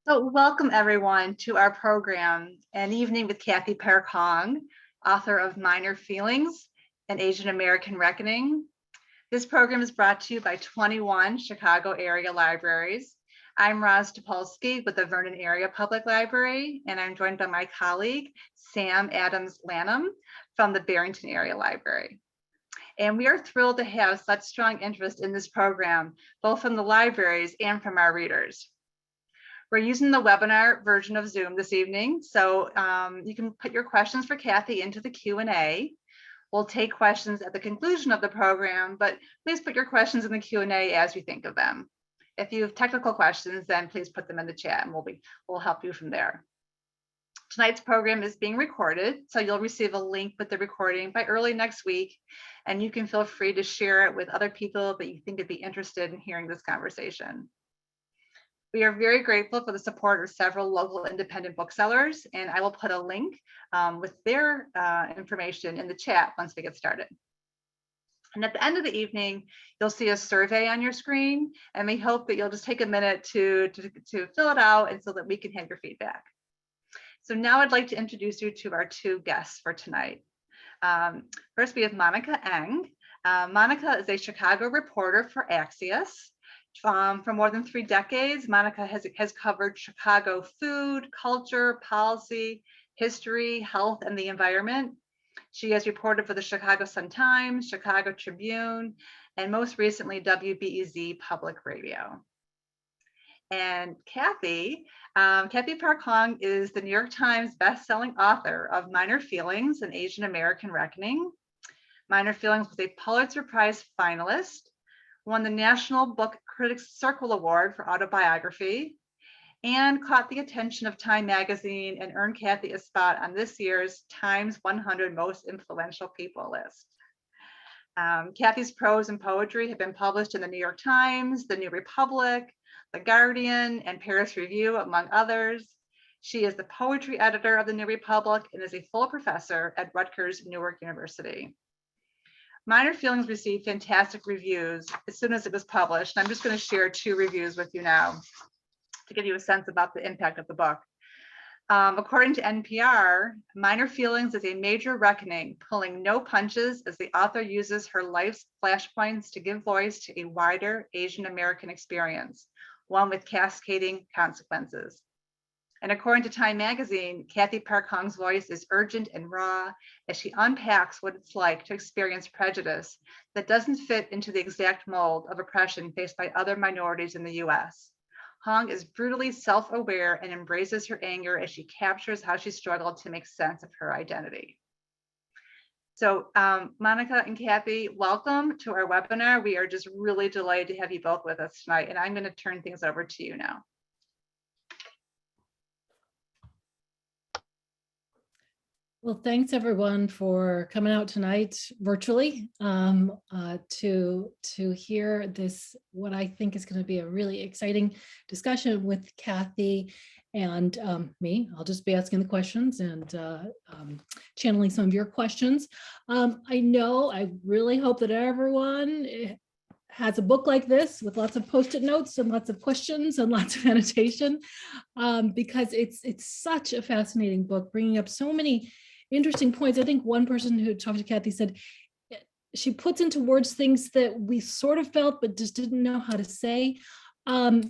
So welcome everyone to our program, An Evening with Cathy Park Hong, author of Minor Feelings, An Asian American Reckoning. This program is brought to you by 21 Chicago area libraries. I'm Roz Topolsky with the Vernon Area Public Library, and I'm joined by my colleague, Sam Adams Lanham from the Barrington Area Library. And we are thrilled to have such strong interest in this program, both from the libraries and from our readers. We're using the webinar version of Zoom this evening, so you can put your questions for Cathy into the Q&A. We'll take questions at the conclusion of the program, but please put your questions in the Q&A as you think of them. If you have technical questions, then please put them in the chat and we'll help you from there. Tonight's program is being recorded, so you'll receive a link with the recording by early next week, and you can feel free to share it with other people that you think would be interested in hearing this conversation. We are very grateful for the support of several local independent booksellers, and I will put a link with their information in the chat once we get started. And at the end of the evening, you'll see a survey on your screen, and we hope that you'll just take a minute to fill it out and so that we can have your feedback. So now I'd like to introduce you to our two guests for tonight. First, we have Monica Eng. Monica is a Chicago reporter for Axios. For more than 3 decades, Monica has covered Chicago food, culture, policy, history, health, and the environment. She has reported for the Chicago Sun-Times, Chicago Tribune, and most recently, WBEZ Public Radio. And Cathy Park Hong is the New York Times best-selling author of Minor Feelings, An Asian American Reckoning. Minor Feelings was a Pulitzer Prize finalist, won the National Book Critics Circle Award for autobiography, and caught the attention of Time magazine and earned Cathy a spot on this year's Times 100 Most Influential People list. Cathy's prose and poetry have been published in the New York Times, the New Republic, the Guardian, and Paris Review, among others. She is the poetry editor of the New Republic and is a full professor at Rutgers-Newark University. Minor Feelings received fantastic reviews as soon as it was published. And I'm just going to share 2 reviews with you now to give you a sense about the impact of the book. According to NPR, Minor Feelings is a major reckoning, pulling no punches as the author uses her life's flashpoints to give voice to a wider Asian American experience, one with cascading consequences. And according to Time magazine, Cathy Park Hong's voice is urgent and raw as she unpacks what it's like to experience prejudice that doesn't fit into the exact mold of oppression faced by other minorities in the US. Hong is brutally self-aware and embraces her anger as she captures how she struggled to make sense of her identity. So Monica and Cathy, welcome to our webinar. We are just really delighted to have you both with us tonight, and I'm going to turn things over to you now. Well, thanks everyone for coming out tonight virtually to hear this, what I think is going to be a really exciting discussion with Cathy and me. I'll just be asking the questions and channeling some of your questions. I really hope that everyone has a book like this with lots of post-it notes and lots of questions and lots of annotation because it's such a fascinating book, bringing up so many interesting points. I think one person who talked to Cathy said she puts into words things that we sort of felt but just didn't know how to say. So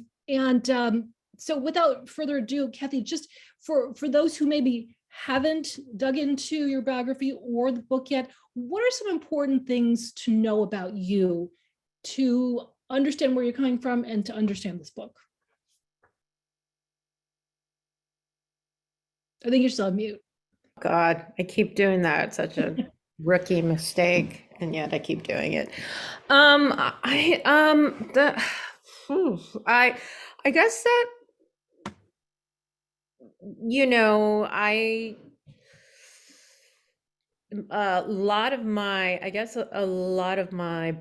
without further ado, Cathy, just for those who maybe haven't dug into your biography or the book yet, what are some important things to know about you to understand where you're coming from and to understand this book? I think you're still on mute. God, I keep doing that. It's such a rookie mistake, and yet I keep doing it. I guess that, you know, a lot of my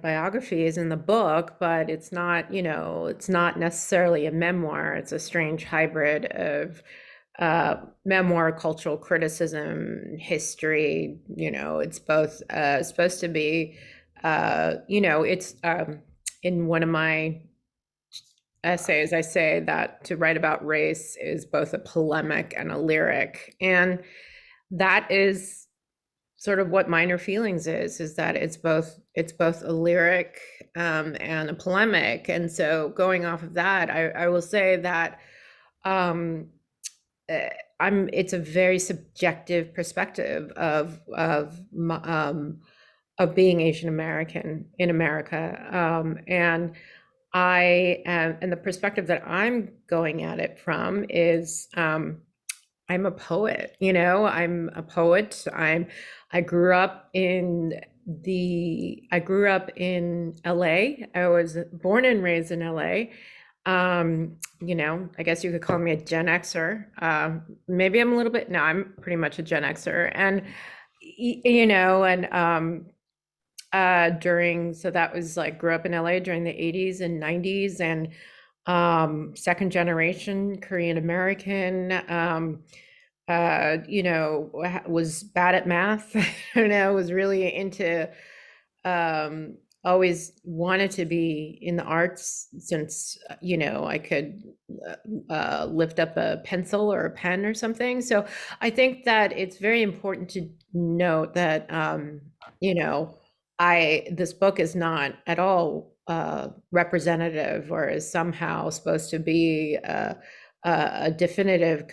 biography is in the book, but it's not, it's not necessarily a memoir. It's a strange hybrid of memoir, cultural criticism, history. It's both supposed to be, it's in one of my essays, I say that to write about race is both a polemic and a lyric. And that is sort of what Minor Feelings is that it's both a lyric and a polemic. And so going off of that, I will say that it's a very subjective perspective of being Asian American in America. And the perspective that I'm going at it from is, I'm a poet, I'm a poet. I grew up in LA. I was born and raised in LA. I guess you could call me a Gen Xer. Maybe I'm a little bit, no, I'm pretty much a Gen Xer. And, so that was like, grew up in LA during the 80s and 90s, and second generation Korean American, was bad at math, was really into, always wanted to be in the arts since, I could lift up a pencil or a pen or something. So I think that it's very important to note that, this book is not at all representative or is somehow supposed to be a definitive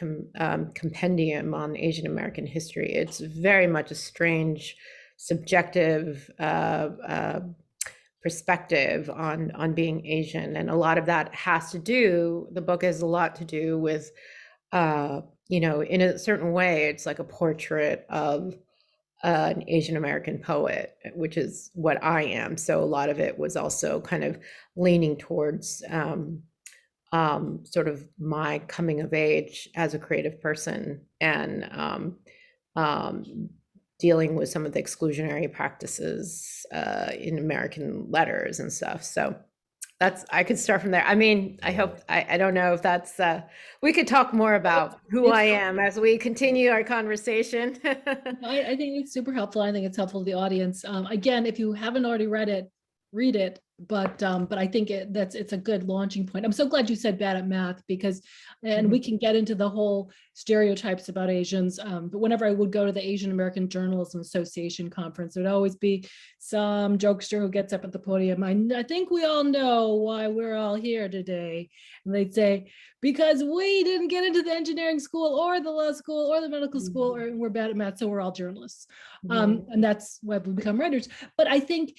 compendium on Asian American history. It's very much a strange, subjective perspective on being Asian, and a lot of that has to do. The book has a lot to do with, in a certain way, it's like a portrait of an Asian American poet, which is what I am. So a lot of it was also kind of leaning towards sort of my coming of age as a creative person, and dealing with some of the exclusionary practices in American letters and stuff. So I could start from there. I mean, I don't know if that's, we could talk more about who I am as we continue our conversation. I think it's super helpful. I think it's helpful to the audience. Again, if you haven't already read it, read it. But I think it's a good launching point. I'm so glad you said bad at math, because, and we can get into the whole stereotypes about Asians. But whenever I would go to the Asian American Journalism Association conference, there'd always be some jokester who gets up at the podium. I think we all know why we're all here today. And they'd say, because we didn't get into the engineering school or the law school or the medical school, or we're bad at math, so we're all journalists. And that's why we become writers. But I think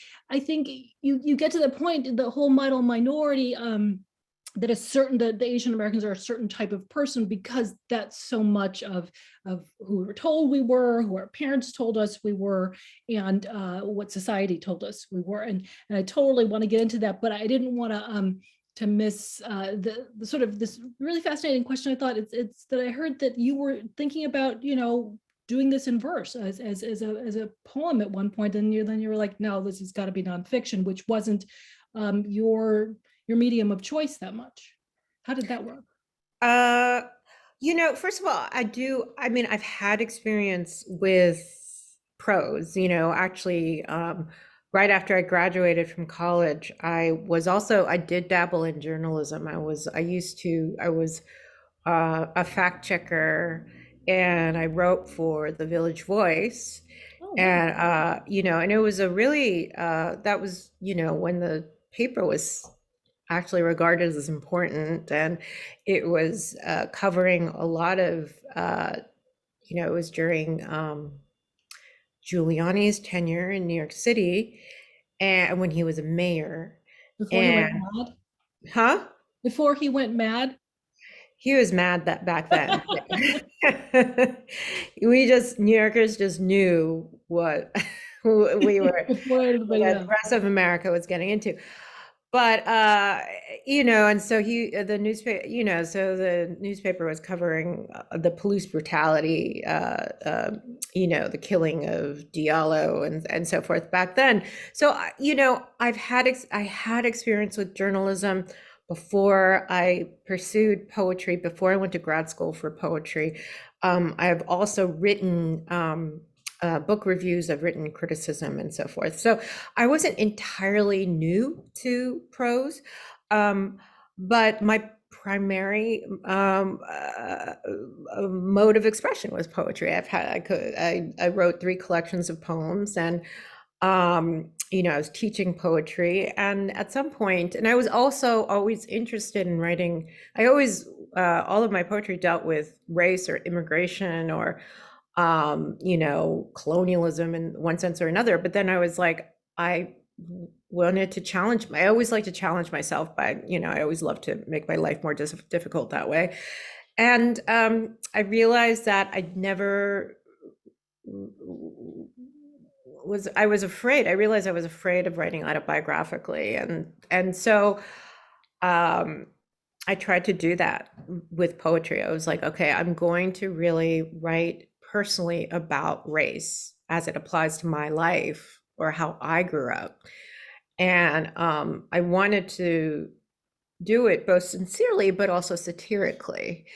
you get to the point, the whole model minority, that the Asian Americans are a certain type of person, because that's so much of who we were told we were, who our parents told us we were, and what society told us we were. And I totally want to get into that, but I didn't want to miss the sort of this really fascinating question. I thought it's that I heard that you were thinking about, doing this in verse as a poem at one point, and then you were like, no, this has got to be nonfiction, which wasn't your medium of choice that much. How did that work? First of all, I've had experience with prose, actually, right after I graduated from college, I did dabble in journalism. I was a fact checker, and I wrote for the Village Voice. Oh, and and it was a really that was when the paper was actually regarded as important, and it was covering a lot of it was during Giuliani's tenure in New York City, and when he was a mayor. Before he went mad? Before he went mad? He was mad that back then. New Yorkers just knew what we were, what the rest of America was getting into. But, and so the newspaper was covering the police brutality, the killing of Diallo and so forth back then. So, I had experience with journalism before I pursued poetry, before I went to grad school for poetry. I have also written book reviews, I've written criticism and so forth. So I wasn't entirely new to prose, but my primary mode of expression was poetry. I wrote 3 collections of poems, and you know, I was teaching poetry, and at some point, and I was also always interested in writing. I always all of my poetry dealt with race or immigration or you know, colonialism in one sense or another. But then I was like, I wanted to challenge. I always like to challenge myself by, you know, I always love to make my life more difficult that way. And I realized that I'd never I was afraid. I realized I was afraid of writing autobiographically, and so I tried to do that with poetry. I was like, okay, I'm going to really write personally about race as it applies to my life or how I grew up. And I wanted to do it both sincerely, but also satirically.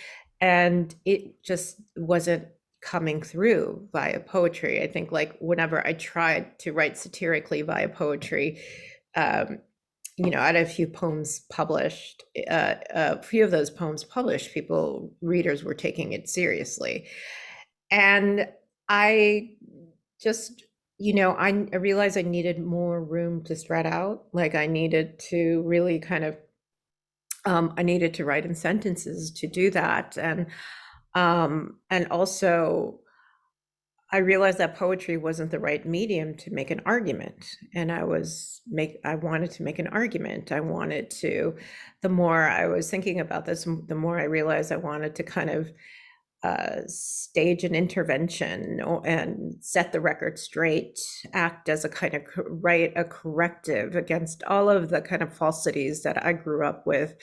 And it just wasn't coming through via poetry. I think like whenever I tried to write satirically via poetry, you know, I had a few poems published, a few of those poems published, readers were taking it seriously. And I just, you know, I realized I needed more room to spread out. Like I needed to really kind of, I needed to write in sentences to do that. And also I realized that poetry wasn't the right medium to make an argument. And I wanted to make an argument. I wanted to, the more I was thinking about this, the more I realized I wanted to kind of stage an intervention and set the record straight, act as a kind of a corrective against all of the kind of falsities that I grew up with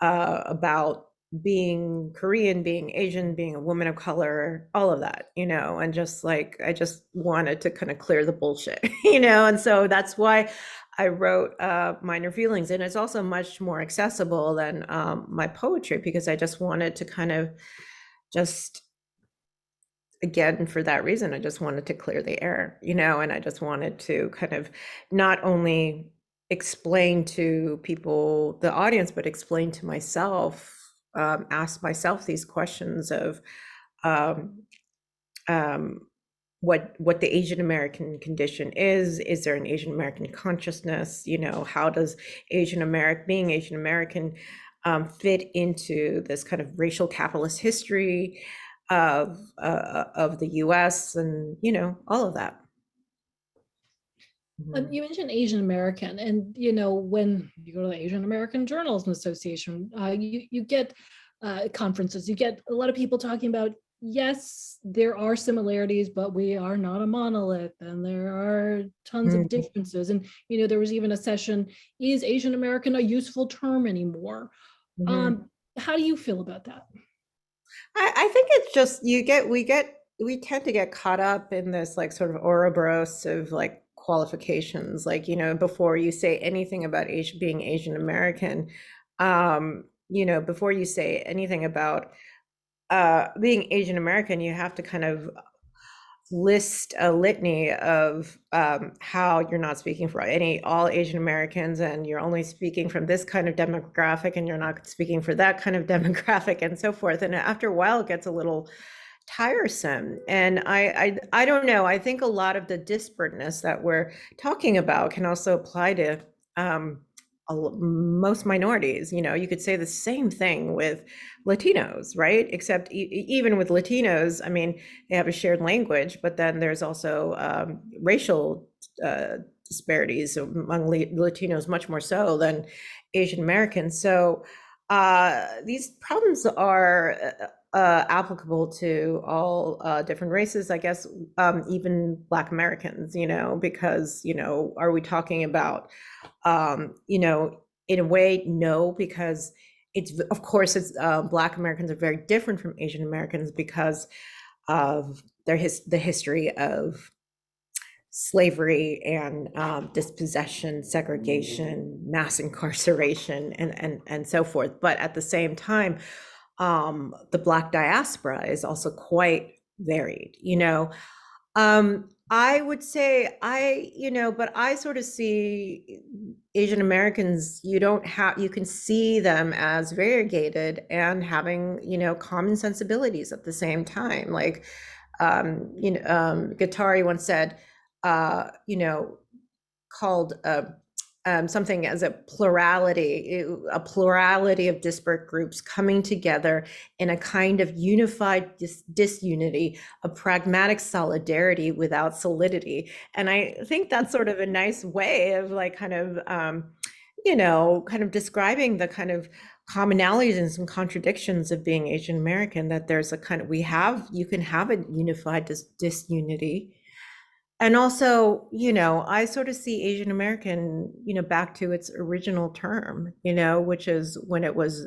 about being Korean, being Asian, being a woman of color, all of that, you know, and just like, I just wanted to kind of clear the bullshit, you know, and so that's why I wrote Minor Feelings. And it's also much more accessible than my poetry, because I just wanted to kind of just, again, for that reason, I just wanted to clear the air, you know, and I just wanted to kind of not only explain to people, the audience, but explain to myself, ask myself these questions of what the Asian American condition is there an Asian American consciousness, you know, how does being Asian American fit into this kind of racial capitalist history of the US, and, you know, all of that. You mentioned Asian American, and you know, when you go to the Asian American Journalism Association, you get conferences, you get a lot of people talking about, yes, there are similarities, but we are not a monolith, and there are tons of differences. And you know, there was even a session: is Asian American a useful term anymore? How do you feel about that? I think it's just we tend to get caught up in this like sort of Ouroboros of like qualifications, like, you know, before you say anything about being Asian American, you know, before you say anything about being Asian American, you have to kind of list a litany of how you're not speaking for all Asian Americans, and you're only speaking from this kind of demographic, and you're not speaking for that kind of demographic, and so forth. And after a while, it gets a little tiresome. And I don't know. I think a lot of the disparateness that we're talking about can also apply to most minorities. You know, you could say the same thing with Latinos, right? Except even with Latinos, I mean, they have a shared language, but then there's also racial disparities among Latinos, much more so than Asian Americans. So these problems are applicable to all different races, I guess, even Black Americans, you know, because, you know, are we talking about, you know, in a way, no, because of course, Black Americans are very different from Asian Americans because of the history of slavery and dispossession, segregation, mass incarceration, and so forth. But at the same time, the Black diaspora is also quite varied, you know. I would say but I sort of see Asian Americans, you can see them as variegated and having, common sensibilities at the same time. Like, Guattari once said, called something as a plurality of disparate groups coming together in a kind of unified disunity, a pragmatic solidarity without solidity. And I think that's sort of a nice way of like kind of kind of describing the kind of commonalities and some contradictions of being Asian American, that there's a kind of you can have a unified disunity. And also, I sort of see Asian American, back to its original term, which is when it was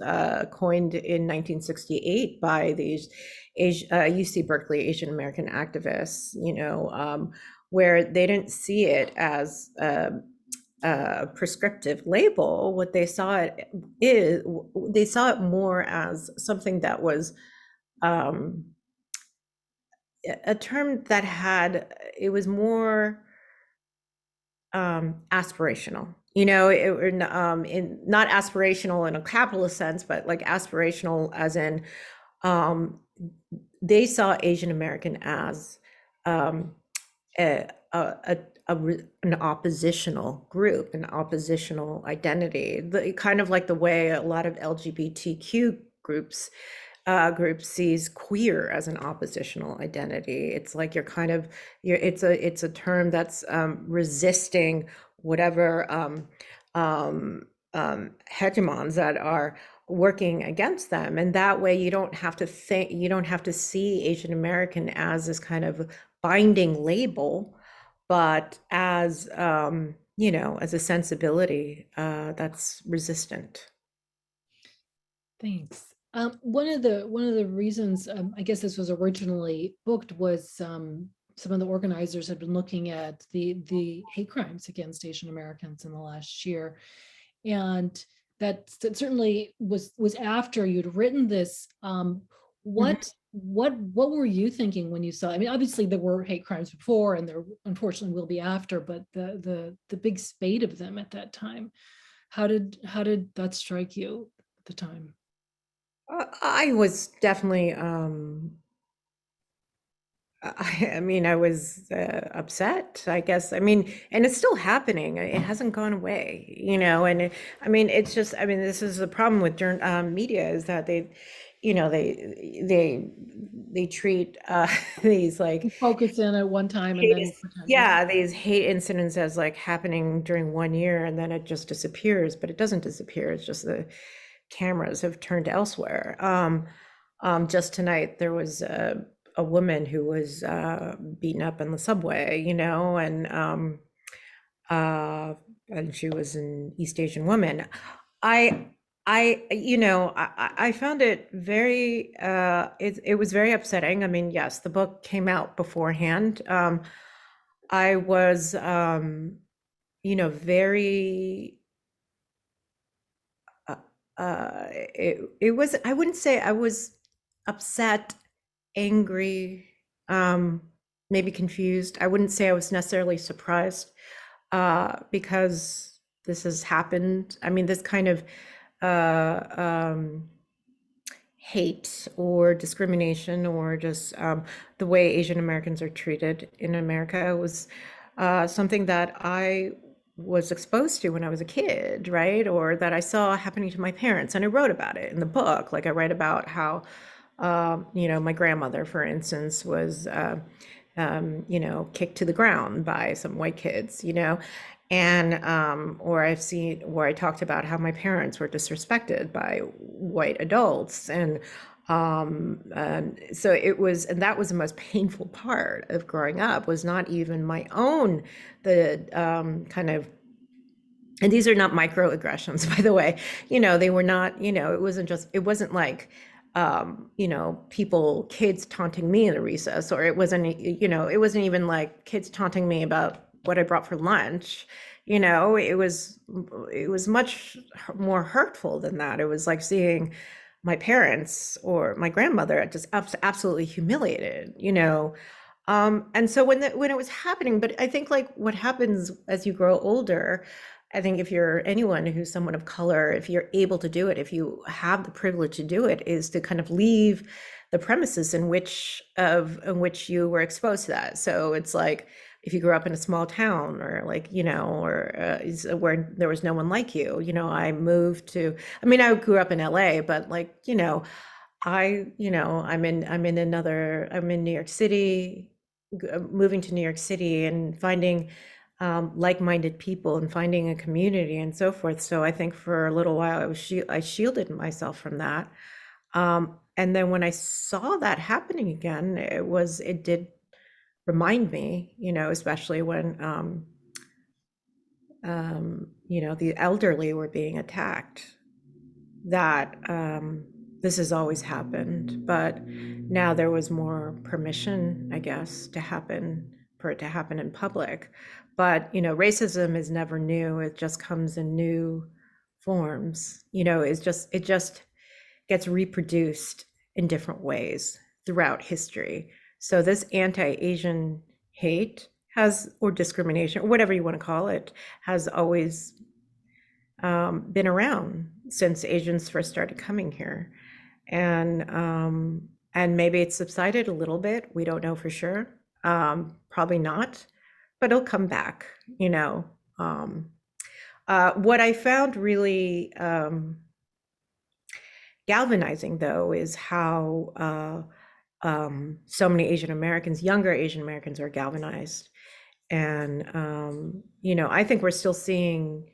coined in 1968 by these UC Berkeley Asian American activists, where they didn't see it as a prescriptive label. What they saw they saw it more as something that was a term that it was more aspirational, not aspirational in a capitalist sense, but like aspirational as in they saw Asian American as an oppositional group, an oppositional identity, kind of like the way a lot of LGBTQ groups sees queer as an oppositional identity. It's like it's a term that's resisting whatever hegemons that are working against them. And that way you don't have to see Asian American as this kind of binding label, but as as a sensibility that's resistant. Thanks. One of the reasons I guess this was originally booked was some of the organizers had been looking at the hate crimes against Asian Americans in the last year, and that certainly was after you'd written this. What were you thinking when you saw? I mean, obviously there were hate crimes before, and there unfortunately will be after, but the big spate of them at that time. How did that strike you at the time? I was definitely, I was upset, I guess. And it's still happening. It hasn't gone away, and it's just, this is the problem with media, is that they treat these like focus in at one time and then these hate incidents as like happening during 1 year, and then it just disappears, but it doesn't disappear. It's just the cameras have turned elsewhere. Just tonight there was a woman who was beaten up in the subway, and she was an East Asian woman. I found it very it was very upsetting. Yes, the book came out beforehand. I was very it was, I wouldn't say I was upset, angry, maybe confused. I wouldn't say I was necessarily surprised, because this has happened. This kind of hate or discrimination, or just the way Asian Americans are treated in America was something that I was exposed to when I was a kid, right? Or that I saw happening to my parents, and I wrote about it in the book. Like I write about how, my grandmother, for instance, was, kicked to the ground by some white kids, and or I've seen where I talked about how my parents were disrespected by white adults, and so it was, and that was the most painful part of growing up, was not even my own, kind of, and these are not microaggressions, by the way, they were not, it wasn't like, kids taunting me in a recess, or it wasn't even like kids taunting me about what I brought for lunch. It was much more hurtful than that. It was like seeing my parents or my grandmother just absolutely humiliated, And so when it was happening, but I think like what happens as you grow older, I think if you're anyone who's someone of color, if you're able to do it, if you have the privilege to do it, is to kind of leave the premises in which you were exposed to that. So it's like if you grew up in a small town, or like, or where there was no one like you. I moved to, I mean, I grew up in LA, but like, I'm in New York City, moving to New York City and finding like-minded people and finding a community and so forth. So I think for a little while I shielded myself from that. And then when I saw that happening again, it did remind me, especially when the elderly were being attacked, that this has always happened, but now there was more permission, I guess, for it to happen in public. But racism is never new. It just comes in new forms. It just gets reproduced in different ways throughout history. So this anti-Asian hate or discrimination, or whatever you want to call it, has always been around since Asians first started coming here. And maybe it's subsided a little bit. We don't know for sure. Probably not, but it'll come back. What I found really galvanizing, though, is how so many Asian Americans, younger Asian Americans, are galvanized. And I think we're still seeing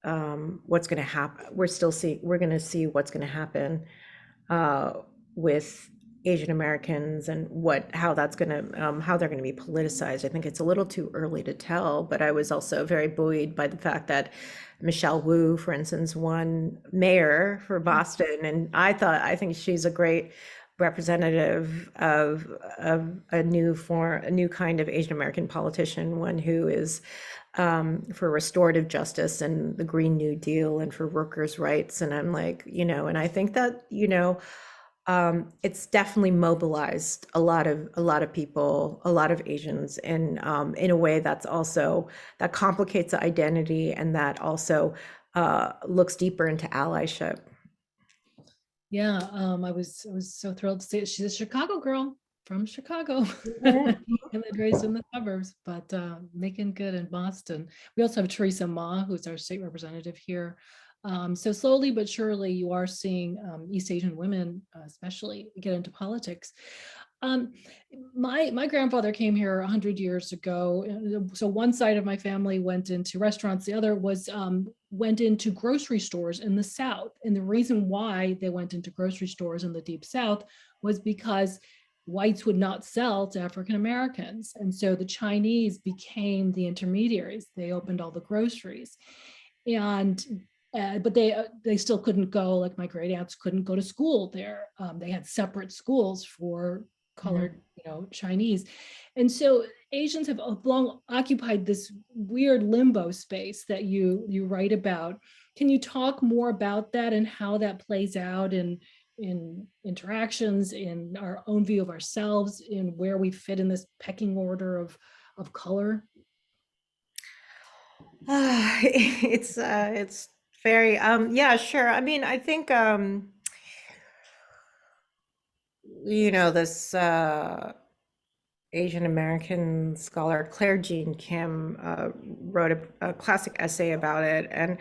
what's going to happen. We're going to see what's going to happen with Asian Americans and how they're going to be politicized. I think it's a little too early to tell, but I was also very buoyed by the fact that Michelle Wu, for instance, won mayor for Boston, and I think she's a great representative of a new kind of Asian American politician, one who is for restorative justice and the Green New Deal and for workers' rights. And I'm like, and I think that, it's definitely mobilized a lot of people, a lot of Asians, and in a way that complicates the identity, and that also looks deeper into allyship. Yeah, I was so thrilled to see it. She's a Chicago girl from Chicago, and then raised in the suburbs, but making good in Boston. We also have Teresa Ma, who's our state representative here. So slowly but surely, you are seeing East Asian women, especially, get into politics. My grandfather came here 100 years ago. So one side of my family went into restaurants, the other went into grocery stores in the South. And the reason why they went into grocery stores in the Deep South was because whites would not sell to African Americans. And so the Chinese became the intermediaries. They opened all the groceries. But they still couldn't go, like my great aunts couldn't go to school there. They had separate schools for colored, Chinese. And so Asians have long occupied this weird limbo space that you write about. Can you talk more about that and how that plays out in interactions, in our own view of ourselves, in where we fit in this pecking order of color? It's very yeah, sure. I mean, I think this Asian American scholar Claire Jean Kim wrote a classic essay about it. And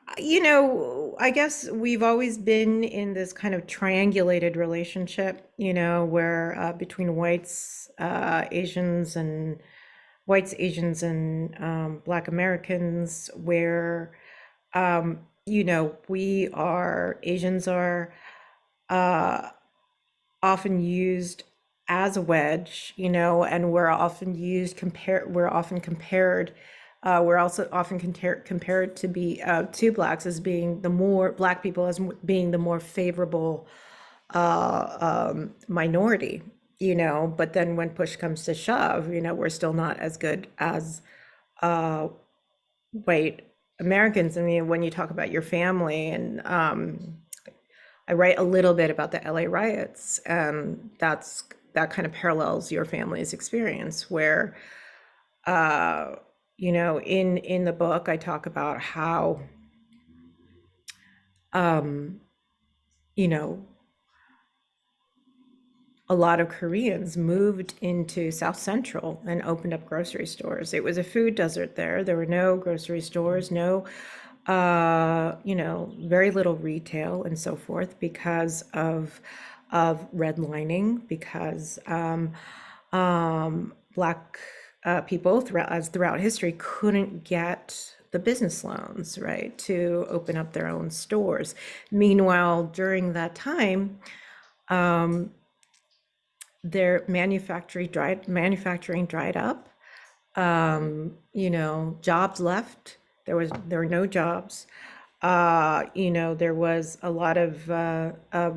I guess we've always been in this kind of triangulated relationship, where between whites, Asians, and Black Americans, where Asians are often used as a wedge, and we're also often compared to be to Blacks as being Black people as being the more favorable minority, but then when push comes to shove, we're still not as good as white Americans. I mean, when you talk about your family, and I write a little bit about the LA riots, and that's that kind of parallels your family's experience, where, you know, in the book, I talk about how, you know, a lot of Koreans moved into South Central and opened up grocery stores. It was a food desert there. There were no grocery stores, no, you know, very little retail and so forth because of redlining, because Black people throughout history couldn't get the business loans, right, to open up their own stores. Meanwhile, during that time, their manufacturing dried up. You know, jobs left. There were no jobs. You know, there was a lot of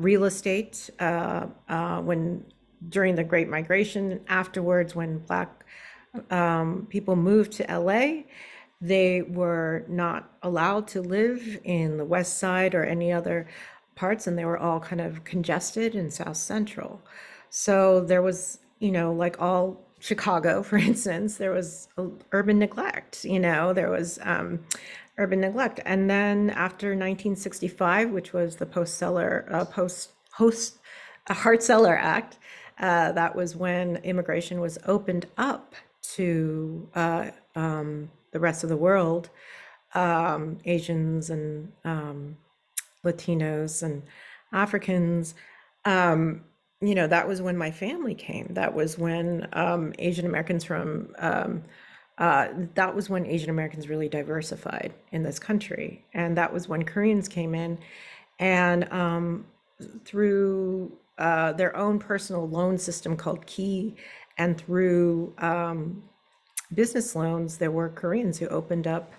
real estate when during the Great Migration. Afterwards, when Black people moved to LA, they were not allowed to live in the West Side or any other parts, and they were all kind of congested in South Central. So there was, you know, like all Chicago, for instance, there was urban neglect, you know, there was urban neglect. And then after 1965, which was the Hart-Celler Act, that was when immigration was opened up to the rest of the world, Asians and Latinos and Africans. You know, that was when my family came. That was when Asian Americans that was when Asian Americans really diversified in this country. And that was when Koreans came in, and through their own personal loan system called Key, and through business loans, there were Koreans who opened up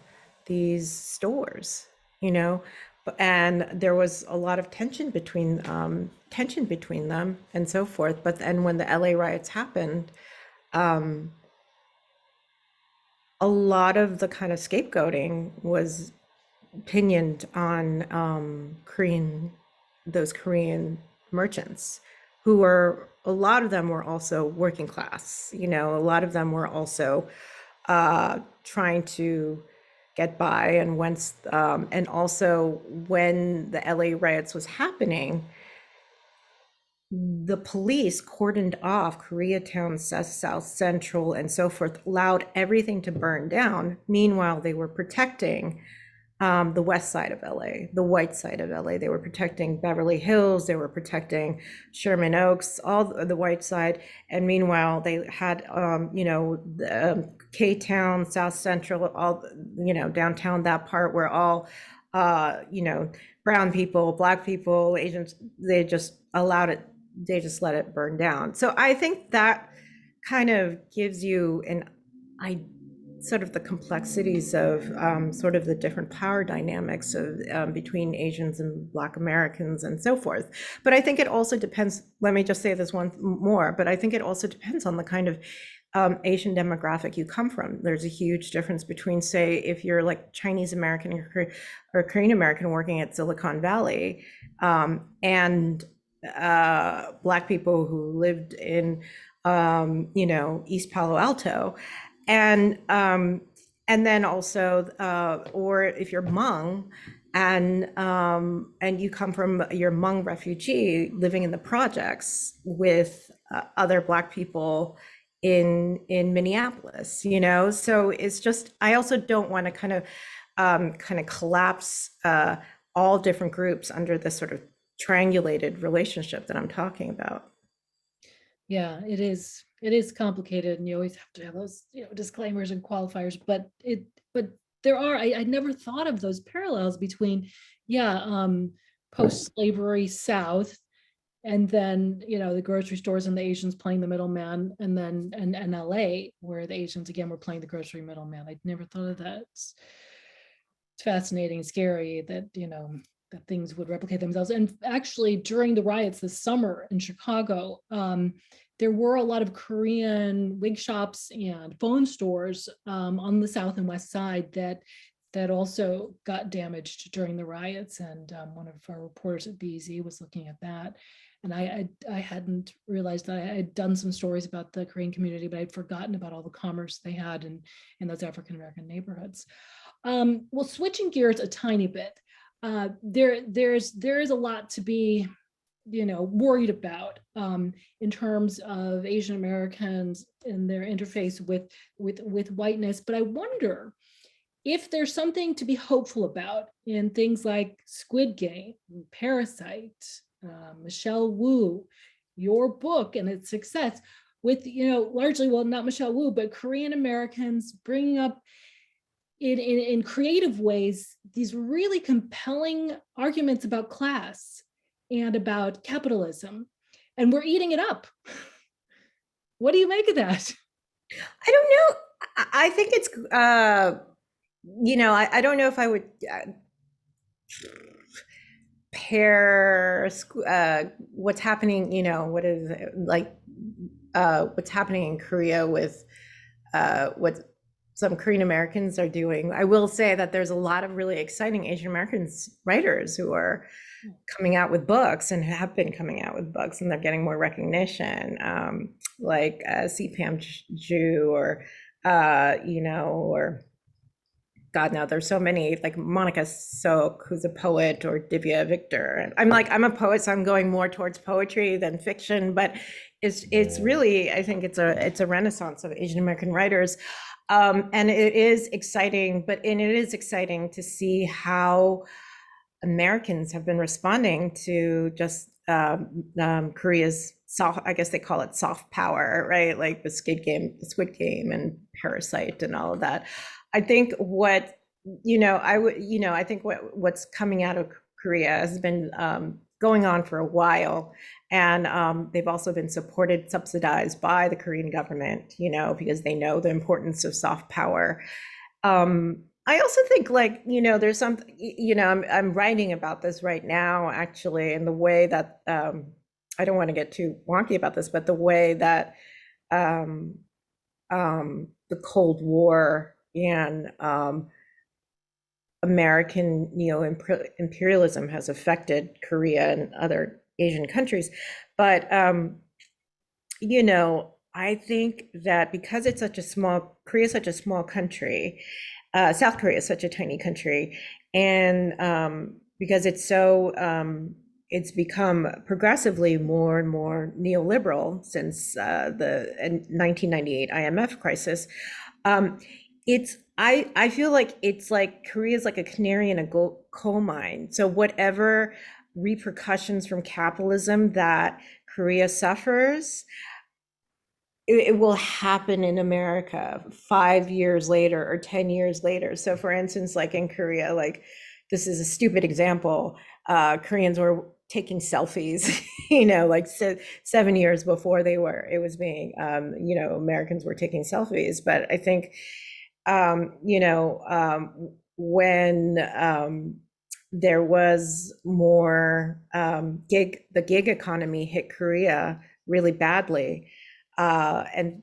these stores, you know, and there was a lot of tension between them and so forth. But then when the LA riots happened, a lot of the kind of scapegoating was pinioned on those Korean merchants, who were, a lot of them were also working class, you know, a lot of them were also trying to get by. And and also when the LA riots was happening, the police cordoned off Koreatown, South Central, and so forth, allowed everything to burn down. Meanwhile, they were protecting the west side of LA, the white side of LA. They were protecting Beverly Hills, they were protecting Sherman Oaks, all the white side. And meanwhile, they had, you know, the K-Town, South Central, all, you know, downtown, that part where all, you know, brown people, Black people, Asians, they just allowed it, they just let it burn down. So I think that kind of gives you sort of the complexities of sort of the different power dynamics of between Asians and Black Americans and so forth. But I think it also depends, let me just say this one more, but I think it also depends on the kind of Asian demographic you come from. There's a huge difference between, say, if you're like Chinese American or Korean American working at Silicon Valley, and Black people who lived in, you know, East Palo Alto. And then also, or if you're Hmong and you come from, you're Hmong refugee living in the projects with other Black people in Minneapolis, you know. So it's just, I also don't want to kind of collapse all different groups under this sort of triangulated relationship that I'm talking about. Yeah, it is complicated, and you always have to have those, you know, disclaimers and qualifiers, but there are, I never thought of those parallels between, post-slavery South, and then, you know, the grocery stores and the Asians playing the middleman, and then and LA, where the Asians again were playing the grocery middleman. I'd never thought of that. It's fascinating, scary that, you know, that things would replicate themselves. And actually, during the riots this summer in Chicago, there were a lot of Korean wig shops and phone stores on the South and West Side that also got damaged during the riots. And one of our reporters at BEZ was looking at that. And I hadn't realized that. I had done some stories about the Korean community, but I'd forgotten about all the commerce they had in those African American neighborhoods. Well, switching gears a tiny bit, there is a lot to be, worried about in terms of Asian Americans and their interface with whiteness. But I wonder if there's something to be hopeful about in things like Squid Game, Parasite, Michelle Wu, your book and its success with, largely, well, not Michelle Wu, but Korean Americans bringing up in creative ways these really compelling arguments about class and about capitalism, and we're eating it up. What do you make of that? I don't know. I think it's, I don't know if I would pair what's happening, what is it, like what's happening in Korea with what some Korean Americans are doing. I will say that there's a lot of really exciting Asian Americans writers who are coming out with books and have been coming out with books, and they're getting more recognition, like C-Pam Ju, or or God, no, there's so many, like Monica Sok, who's a poet, or Divya Victor. And I'm a poet, so I'm going more towards poetry than fiction, but it's really, I think it's a renaissance of Asian American writers. And it is exciting, it is exciting to see how Americans have been responding to just Korea's I guess they call it soft power, right? Like the Squid Game and Parasite and all of that. I think I think what's coming out of Korea has been going on for a while. And they've also been subsidized by the Korean government, because they know the importance of soft power. I also think, there's something, I'm writing about this right now, actually, in the way that, I don't want to get too wonky about this, but the way that the Cold War and American neo-imperialism has affected Korea and other Asian countries. But, I think that because Korea is such a small country, South Korea is such a tiny country, and because it's become progressively more and more neoliberal since the 1998 IMF crisis. I feel like it's like Korea is like a canary in a coal mine. So whatever repercussions from capitalism that Korea suffers, it will happen in America 5 years later or 10 years later. So for instance, like in Korea, this is a stupid example, Koreans were taking selfies, 7 years before it was being, Americans were taking selfies. But I think, when there was more the gig economy hit Korea really badly, and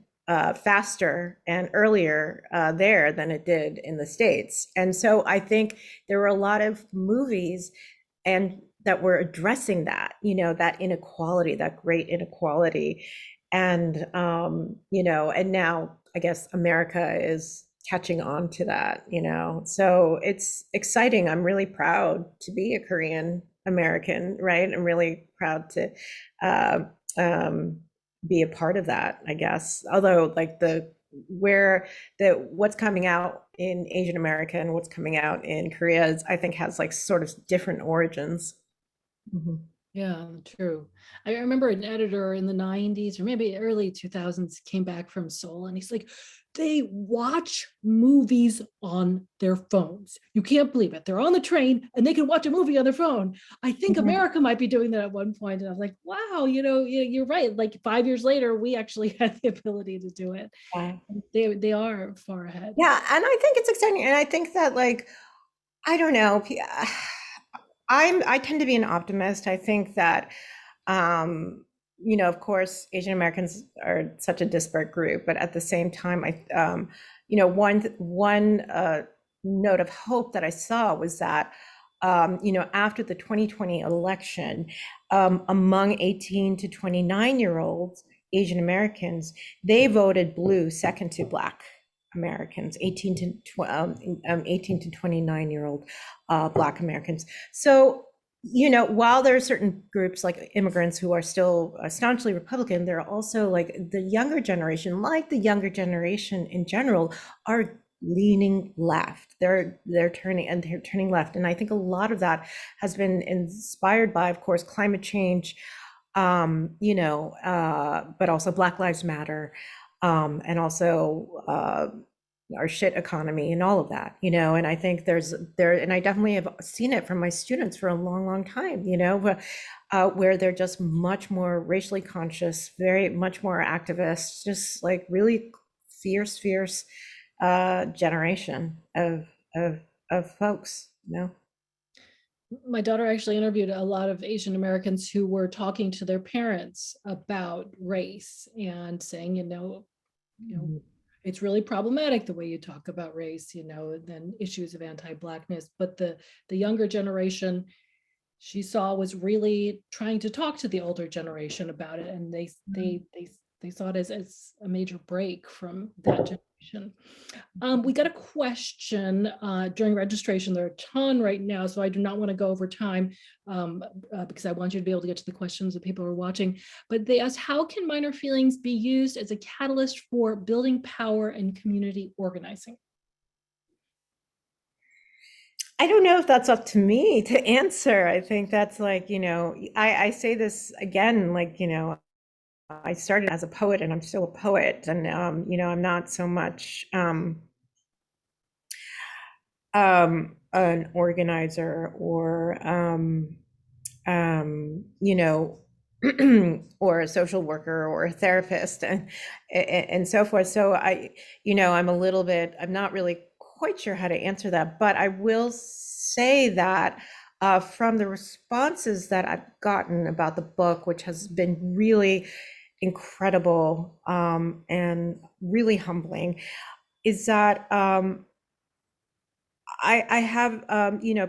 faster and earlier there than it did in the States. And so I think there were a lot of movies that were addressing that, that inequality, that great inequality. And, and now I guess America is catching on to that, so it's exciting. I'm really proud to be a Korean American, right? I'm really proud to be a part of that, I guess. Although what's coming out in Asian America and what's coming out in Korea I think has sort of different origins. Mm-hmm. Yeah, true. I remember an editor in the 90s or maybe early 2000s came back from Seoul, and he's like, they watch movies on their phones. You can't believe it. They're on the train and they can watch a movie on their phone. I think America might be doing that at one point. And I was like, wow, you're right. 5 years later, we actually had the ability to do it. Yeah. They are far ahead. Yeah, and I think it's exciting. And I think that I don't know, I tend to be an optimist. I think that, of course, Asian Americans are such a disparate group, but at the same time, one note of hope that I saw was that after the 2020 election, among 18 to 29-year-olds, Asian Americans, they voted blue second to Black Americans, 18 to 29-year-old Black Americans. So, while there are certain groups like immigrants who are still staunchly Republican, there are also like the younger generation in general, are leaning left. They're turning left. And I think a lot of that has been inspired by, of course, climate change, but also Black Lives Matter, and also our shit economy and all of that, and I think and I definitely have seen it from my students for a long, long time, where they're just much more racially conscious, very much more activists, just like really fierce generation of folks, My daughter actually interviewed a lot of Asian Americans who were talking to their parents about race and saying, it's really problematic the way you talk about race, then issues of anti-Blackness. But the younger generation she saw was really trying to talk to the older generation about it, and they saw it as a major break from that generation. We got a question during registration. There are a ton right now, so I do not want to go over time because I want you to be able to get to the questions that people are watching. But they asked, how can minor feelings be used as a catalyst for building power and community organizing? I don't know if that's up to me to answer. I think that's like, I say this again, like, I started as a poet and I'm still a poet, and I'm not so much an organizer or or a social worker or a therapist and so forth. So I'm not really quite sure how to answer that, but I will say that from the responses that I've gotten about the book, which has been really incredible and really humbling, is that I have,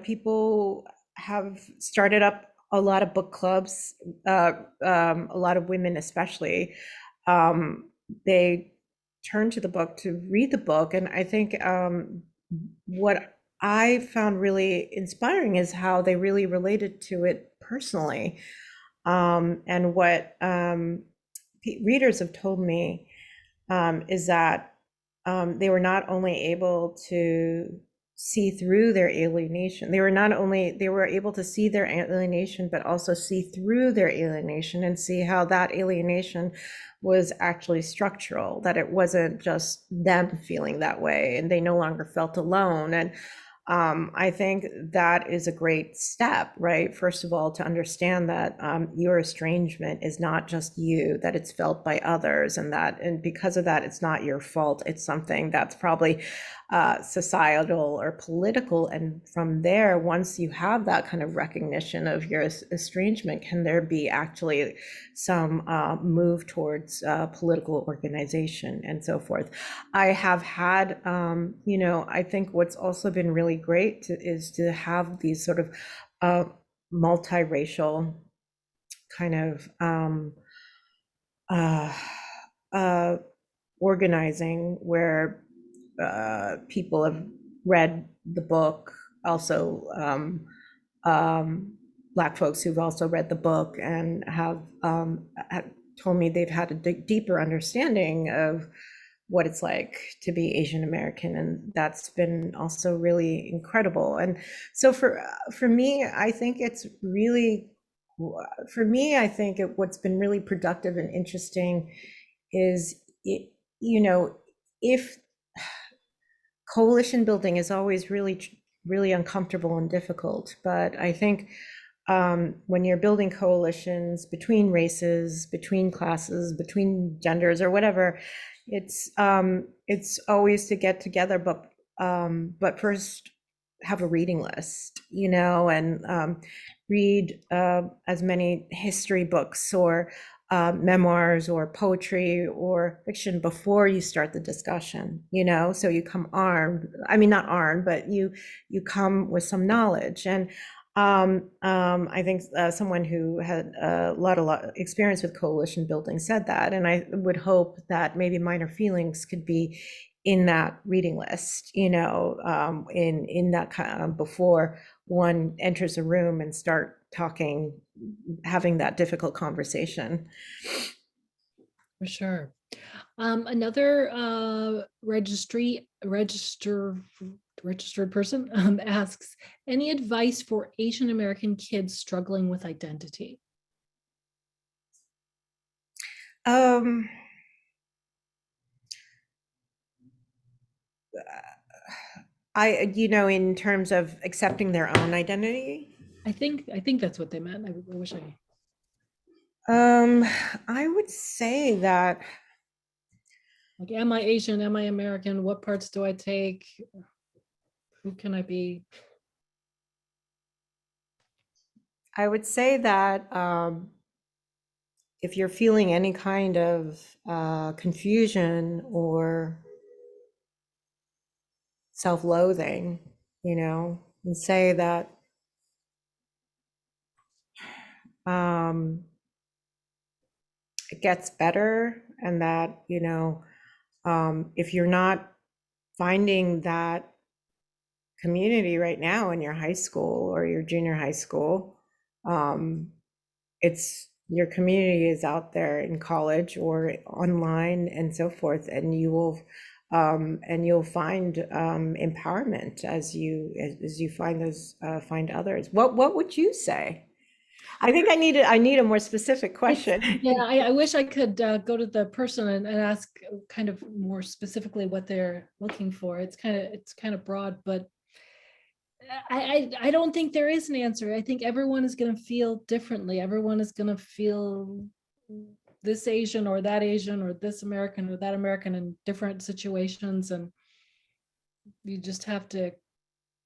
people have started up a lot of book clubs, a lot of women especially. They turn to the book to read the book. And I think what I found really inspiring is how they really related to it personally. And what readers have told me is that they were not only able to see through their alienation, they were able to see their alienation, but also see through their alienation and see how that alienation was actually structural, that it wasn't just them feeling that way, and they no longer felt alone. And I think that is a great step, right? First of all, to understand that your estrangement is not just you, that it's felt by others, and because of that, it's not your fault. It's something that's probably societal or political. And from there, once you have that kind of recognition of your estrangement, can there be actually some move towards political organization and so forth? I have had, I think what's also been really great is to have these sort of multiracial kind of organizing where people have read the book, also Black folks who've also read the book and have told me they've had a deeper understanding of what it's like to be Asian American, and that's been also really incredible. And so for me, I think what's been really productive and interesting is if coalition building is always really uncomfortable and difficult, but I think when you're building coalitions between races, between classes, between genders, or whatever, it's always to get together, but first have a reading list, and read as many history books or memoirs or poetry or fiction before you start the discussion, so you come armed. I mean, not armed, but you come with some knowledge. And I think someone who had a lot of experience with coalition building said that, and I would hope that maybe Minor Feelings could be in that reading list, in that kind of before one enters a room and start talking, having that difficult conversation. For sure. Another registered person asks, any advice for Asian American kids struggling with identity? In terms of accepting their own identity. I think that's what they meant. I wish I would say that, like, am I Asian? Am I American? What parts do I take? Who can I be? I would say that if you're feeling any kind of confusion or self-loathing, and say that it gets better, and that, if you're not finding that community right now in your high school or your junior high school, it's your community is out there in college or online and so forth, and you'll find empowerment as you find others. What would you say? I think I need a more specific question. Yeah, I wish I could go to the person and ask kind of more specifically what they're looking for. It's kind of broad, but I don't think there is an answer. I think everyone is going to feel differently. Everyone is going to feel this Asian or that Asian or this American or that American in different situations, and you just have to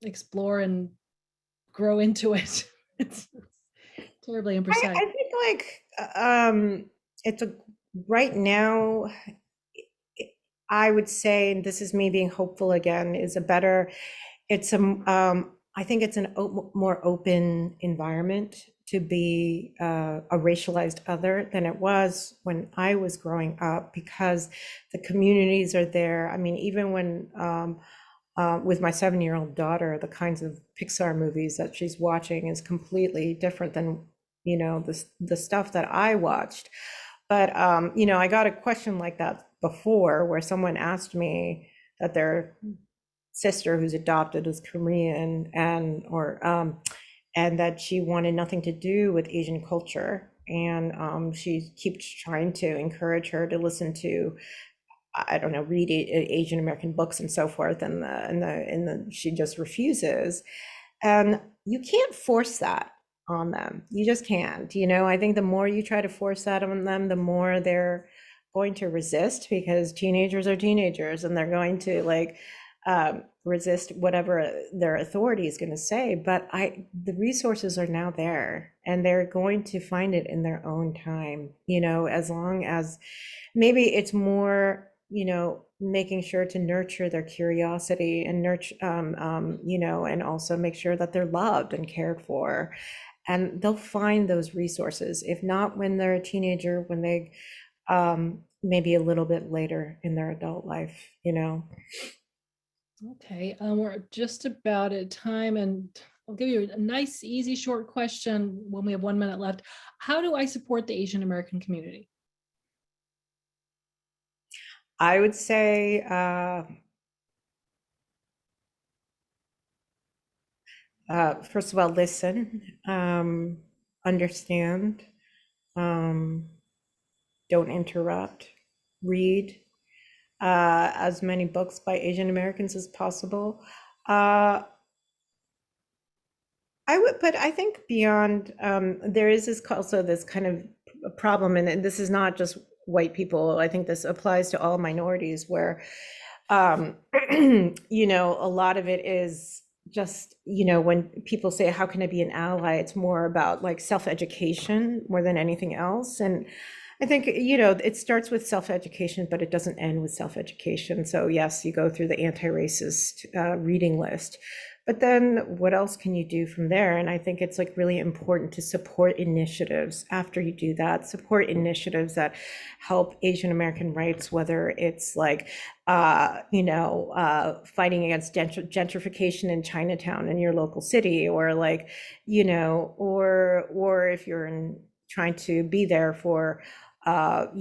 explore and grow into it. It's terribly imprecise. I think it's right now, I would say, and this is me being hopeful again, I think it's a more open environment to be a racialized other than it was when I was growing up, because the communities are there. I mean, even when with my 7-year-old daughter, the kinds of Pixar movies that she's watching is completely different than the stuff that I watched. But I got a question like that before, where someone asked me that their sister who's adopted was Korean, and that she wanted nothing to do with Asian culture, and she keeps trying to encourage her to listen to, I don't know, read Asian American books and so forth, and she just refuses. And you can't force that on them. You just can't. I think the more you try to force that on them, the more they're going to resist, because teenagers are teenagers, and they're going to resist whatever their authority is going to say. But the resources are now there, and they're going to find it in their own time, as long as maybe it's more, making sure to nurture their curiosity and nurture, and also make sure that they're loved and cared for. And they'll find those resources, if not when they're a teenager, when they maybe a little bit later in their adult life, Okay, we're just about at time, and I'll give you a nice, easy, short question when we have 1 minute left. How do I support the Asian American community? I would say first of all, listen, understand, don't interrupt, read as many books by Asian Americans as possible. But I think beyond, there is also this kind of problem, and this is not just white people. I think this applies to all minorities, where, a lot of it is just, when people say, how can I be an ally? It's more about like self-education more than anything else. And I think, you know, it starts with self-education, but it doesn't end with self-education. So yes, you go through the anti-racist reading list, but then what else can you do from there? And I think it's like really important to support initiatives after you do that, support initiatives that help Asian American rights, whether it's like, fighting against gentrification in Chinatown in your local city, or like, you know, or if you're trying to be there for Black,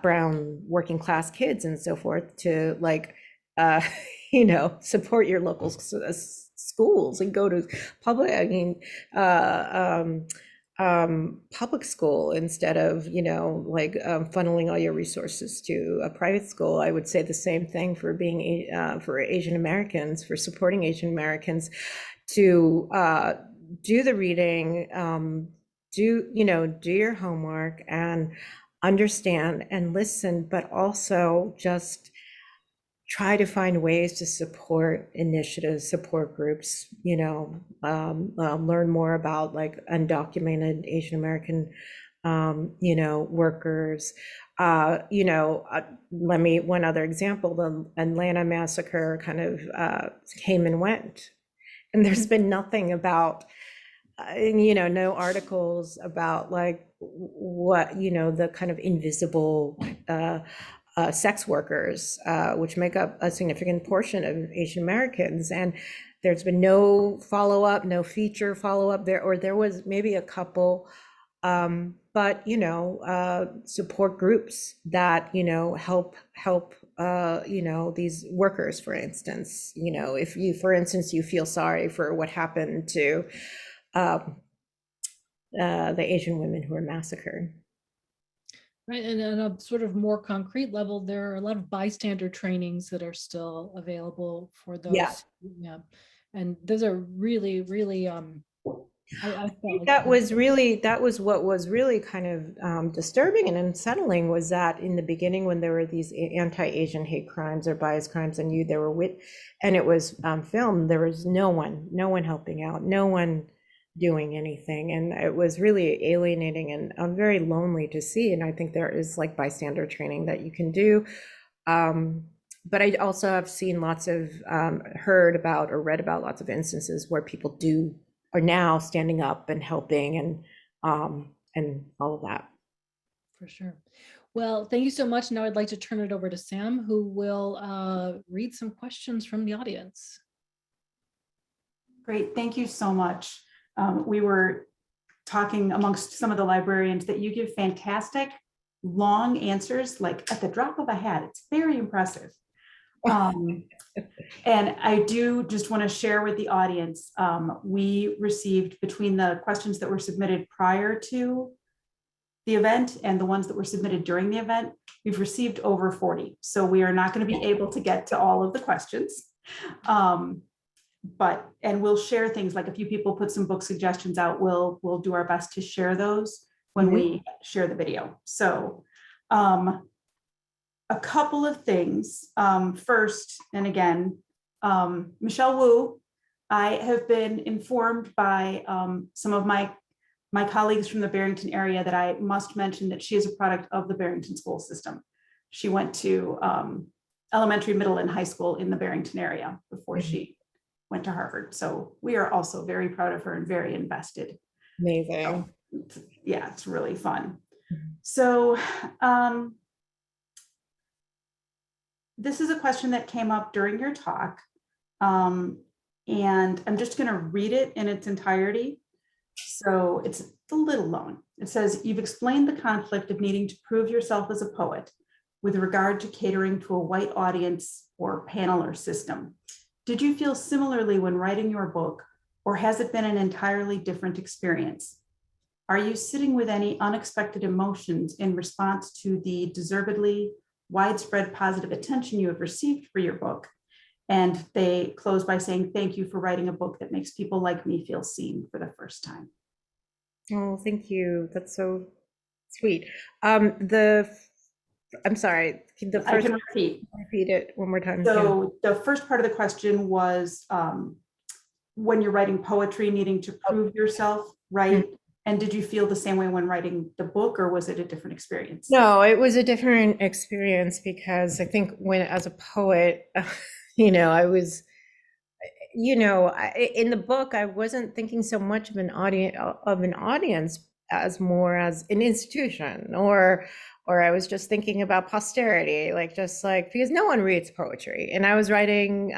brown, working class kids and so forth, to like, support your local schools and go to public, public school instead of, funneling all your resources to a private school. I would say the same thing for being, for Asian Americans, for supporting Asian Americans to do the reading, do your homework and understand and listen, but also just try to find ways to support initiatives, support groups, learn more about like undocumented Asian American, workers. One other example, the Atlanta massacre kind of came and went, and there's been nothing about, no articles about like what, the kind of invisible sex workers, which make up a significant portion of Asian Americans. And there's been no follow-up, no feature follow-up there, or there was maybe a couple, but, support groups that, help, these workers, for instance, if you, for instance, you feel sorry for what happened to the Asian women who were massacred. Right, and on a sort of more concrete level, there are a lot of bystander trainings that are still available for those. Yeah, and those are really, really. I think that was what was really kind of disturbing and unsettling, was that in the beginning, when there were these anti-Asian hate crimes or bias crimes, and and it was filmed, there was no one helping out, no one doing anything, and it was really alienating and very lonely to see. And I think there is like bystander training that you can do, but I also have seen lots of heard about or read about lots of instances where people are now standing up and helping and all of that. For sure. Well, thank you so much. Now I'd like to turn it over to Sam, who will read some questions from the audience. Great, thank you so much. We were talking amongst some of the librarians that you give fantastic long answers, like at the drop of a hat. It's very impressive. And I do just want to share with the audience, we received, between the questions that were submitted prior to the event and the ones that were submitted during the event, we've received over 40. So we are not going to be able to get to all of the questions. And we'll share things, like a few people put some book suggestions out. We'll do our best to share those when we share the video. So a couple of things. First, and again, Michelle Wu, I have been informed by some of my colleagues from the Barrington area that I must mention that she is a product of the Barrington school system. She went to elementary, middle, and high school in the Barrington area before she went to Harvard. So we are also very proud of her and very invested. Amazing. So, yeah, it's really fun. So this is a question that came up during your talk. And I'm just going to read it in its entirety. So it's a little long. It says, you've explained the conflict of needing to prove yourself as a poet with regard to catering to a white audience or panel or system. Did you feel similarly when writing your book, or has it been an entirely different experience? Are you sitting with any unexpected emotions in response to the deservedly widespread positive attention you have received for your book? And they close by saying, thank you for writing a book that makes people like me feel seen for the first time. Oh, thank you. That's so sweet. I'm sorry, the first, I can repeat it one more time. So the first part of the question was when you're writing poetry, needing to prove yourself, right? And did you feel the same way when writing the book, or was it a different experience? No, it was a different experience because I think when, as a poet, I was, in the book, I wasn't thinking so much of an audience as more as an institution, or I was just thinking about posterity, because no one reads poetry, and I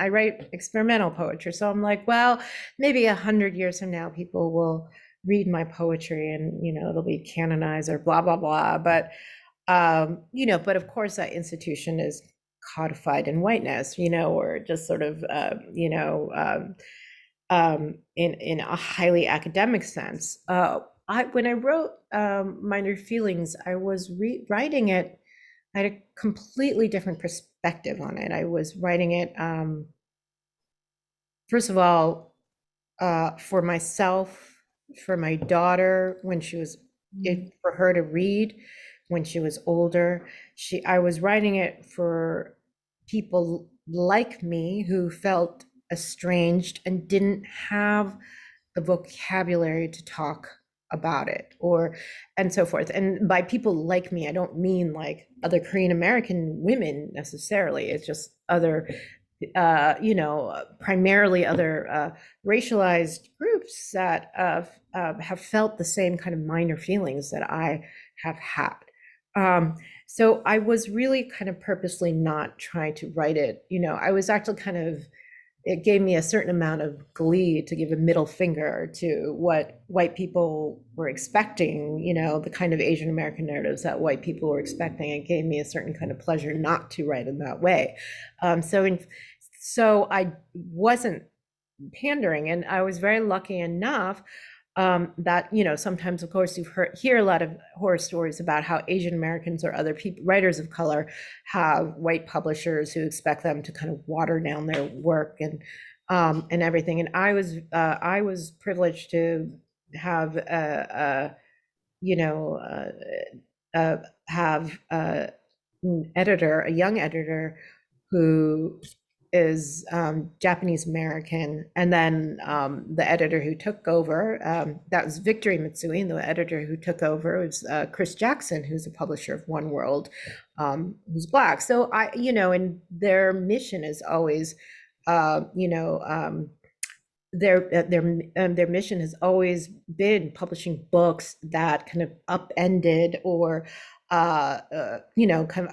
write experimental poetry, so I'm like, well, maybe 100 years from now, people will read my poetry, and it'll be canonized or blah blah blah, but but of course that institution is codified in whiteness, or just sort of, in a highly academic sense. When I wrote Minor Feelings, I was writing it, I had a completely different perspective on it. I was writing it, first of all, for myself, for my daughter, when she was, for her to read when she was older. I was writing it for people like me who felt estranged and didn't have the vocabulary to talk about it, and so forth. And by people like me, I don't mean like other Korean American women necessarily. It's just other, primarily other racialized groups that have felt the same kind of minor feelings that I have had. So I was really kind of purposely not trying to write it. I was actually it gave me a certain amount of glee to give a middle finger to what white people were expecting, the kind of Asian American narratives that white people were expecting. It gave me a certain kind of pleasure not to write in that way. So I wasn't pandering, and I was very lucky enough that, sometimes, of course, you hear a lot of horror stories about how Asian Americans or other people, writers of color, have white publishers who expect them to kind of water down their work and everything. And I was privileged to have have an editor, a young editor, who is Japanese American, and then the editor who took over, that was Victory Mitsui, and the editor who took over was Chris Jackson, who's a publisher of One World, who's Black. So and their mission is always, their mission has always been publishing books that kind of upended or kind of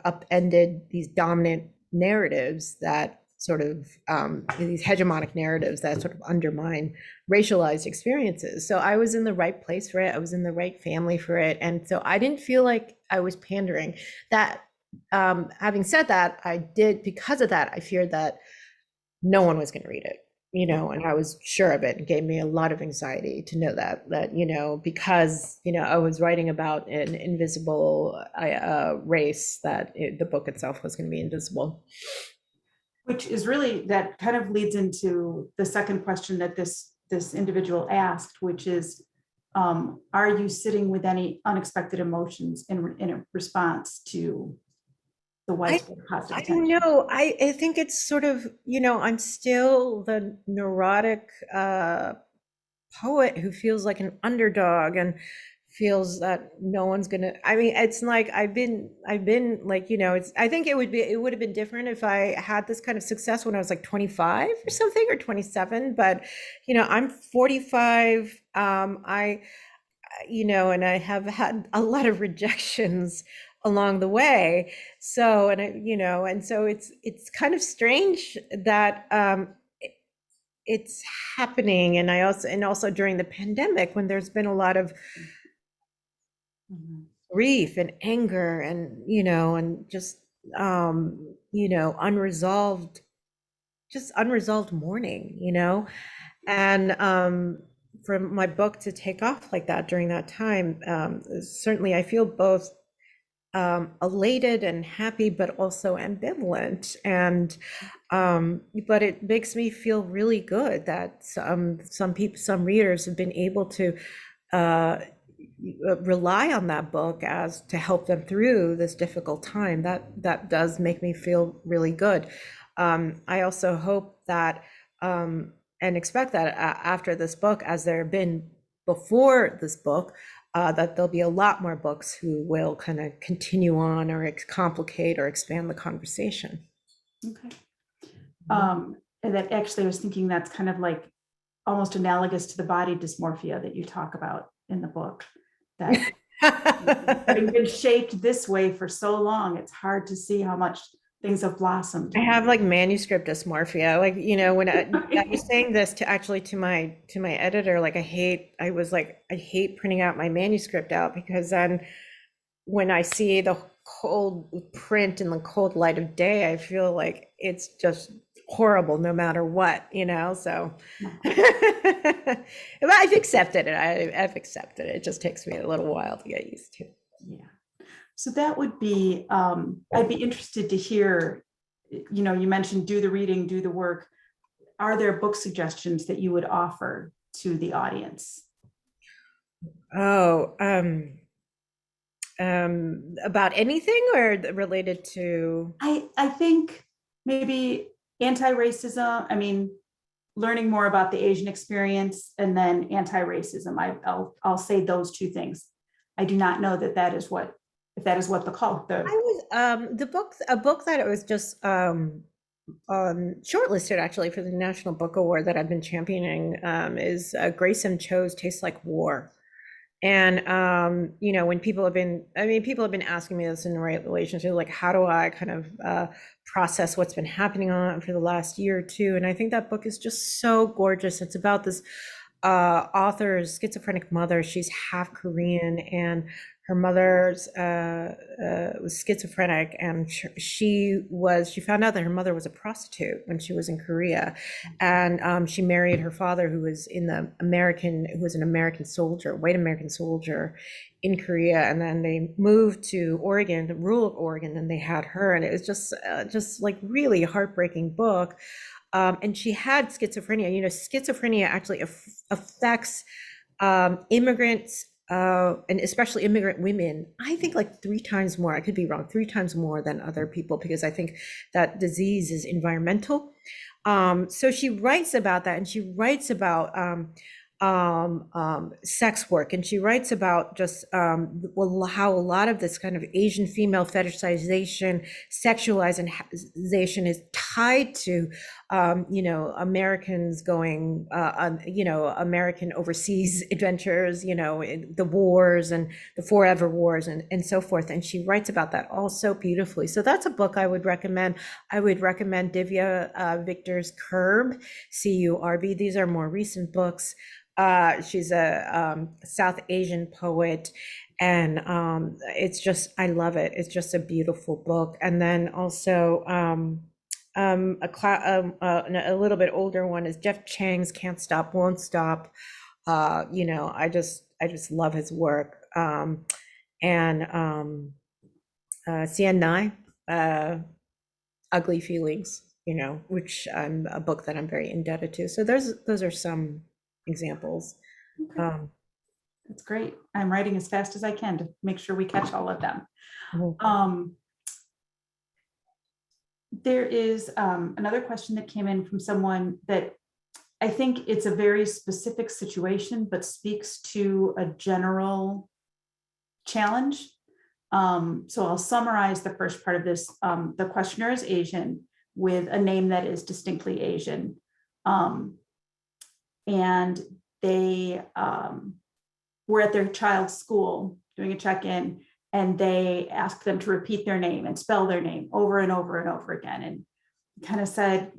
upended these dominant narratives that sort of these hegemonic narratives that sort of undermine racialized experiences. So I was in the right place for it. I was in the right family for it. And so I didn't feel like I was pandering. That, having said that, because of that, I feared that no one was going to read it, and I was sure of it. It gave me a lot of anxiety to know that, because, I was writing about an invisible race, that the book itself was going to be invisible. Which is really, that kind of leads into the second question that this individual asked, which is, are you sitting with any unexpected emotions in a response to the widespread positive I attention? don't know. I think it's sort of, I'm still the neurotic poet who feels like an underdog and feels that no one's gonna. I mean, it's like I've been like, I think it would have been different if I had this kind of success when I was like 25 or something, or 27. But I'm 45. And I have had a lot of rejections along the way. So, and so it's kind of strange that it's happening. And also during the pandemic, when there's been a lot of grief and anger and, and just, unresolved mourning, and for my book to take off like that during that time, certainly I feel both elated and happy, but also ambivalent. And but it makes me feel really good that some readers have been able to rely on that book as to help them through this difficult time. That does make me feel really good. I also hope that and expect that after this book, as there have been before this book, that there'll be a lot more books who will kind of continue on or complicate or expand the conversation. Okay. And that actually, I was thinking that's kind of like almost analogous to the body dysmorphia that you talk about in the book. That having been shaped this way for so long, it's hard to see how much things have blossomed. I have like manuscript dysmorphia. Like, you know, when I was saying this to my editor, like I hate printing out my manuscript out, because then when I see the cold print in the cold light of day, I feel like it's just horrible no matter what, you know. So I've accepted it. I've accepted it. It just takes me a little while to get used to. Yeah. So that would be, I'd be interested to hear, you know, you mentioned do the reading, do the work. Are there book suggestions that you would offer to the audience? Oh, about anything or related to? I think maybe anti-racism, I mean, learning more about the Asian experience, and then anti-racism. I'll say those two things. I do not know if that is what the call. I was a book that it was just shortlisted actually for the National Book Award that I've been championing is Grayson Cho's Tastes Like War. And you know, when people have been asking me this in relation to like, how do I kind of process what's been happening on for the last year or two? And I think that book is just so gorgeous. It's about this author's schizophrenic mother. She's half Korean, and her mother's was schizophrenic, and she found out that her mother was a prostitute when she was in Korea, and she married her father, who was an American soldier, white American soldier in Korea, and then they moved to Oregon, the rural Oregon, and they had her, and it was just like really a heartbreaking book. And she had schizophrenia. You know, schizophrenia actually affects immigrants, and especially immigrant women, I think like 3 times more, I could be wrong, 3 times more than other people, because I think that disease is environmental. So she writes about that, and she writes about sex work, and she writes about just how a lot of this kind of Asian female fetishization, sexualization is tied to you know, Americans going on, you know, American overseas adventures, you know, the wars and the forever wars and so forth. And she writes about that all so beautifully. So that's a book I would recommend. I would recommend Divya Victor's Curb, C-U-R-B. These are more recent books. She's a South Asian poet, and it's just, I love it. It's just a beautiful book. And then also a little bit older one is Jeff Chang's Can't Stop, Won't Stop. You know, I just love his work. And Sien Nai, Ugly Feelings, you know, which a book that I'm very indebted to. So those are some examples. Okay. That's great. I'm writing as fast as I can to make sure we catch all of them. There is another question that came in from someone that I think it's a very specific situation, but speaks to a general challenge. So I'll summarize the first part of this. The questioner is Asian with a name that is distinctly Asian. And they were at their child's school doing a check-in, and they asked them to repeat their name and spell their name over and over and over again, and kind of said,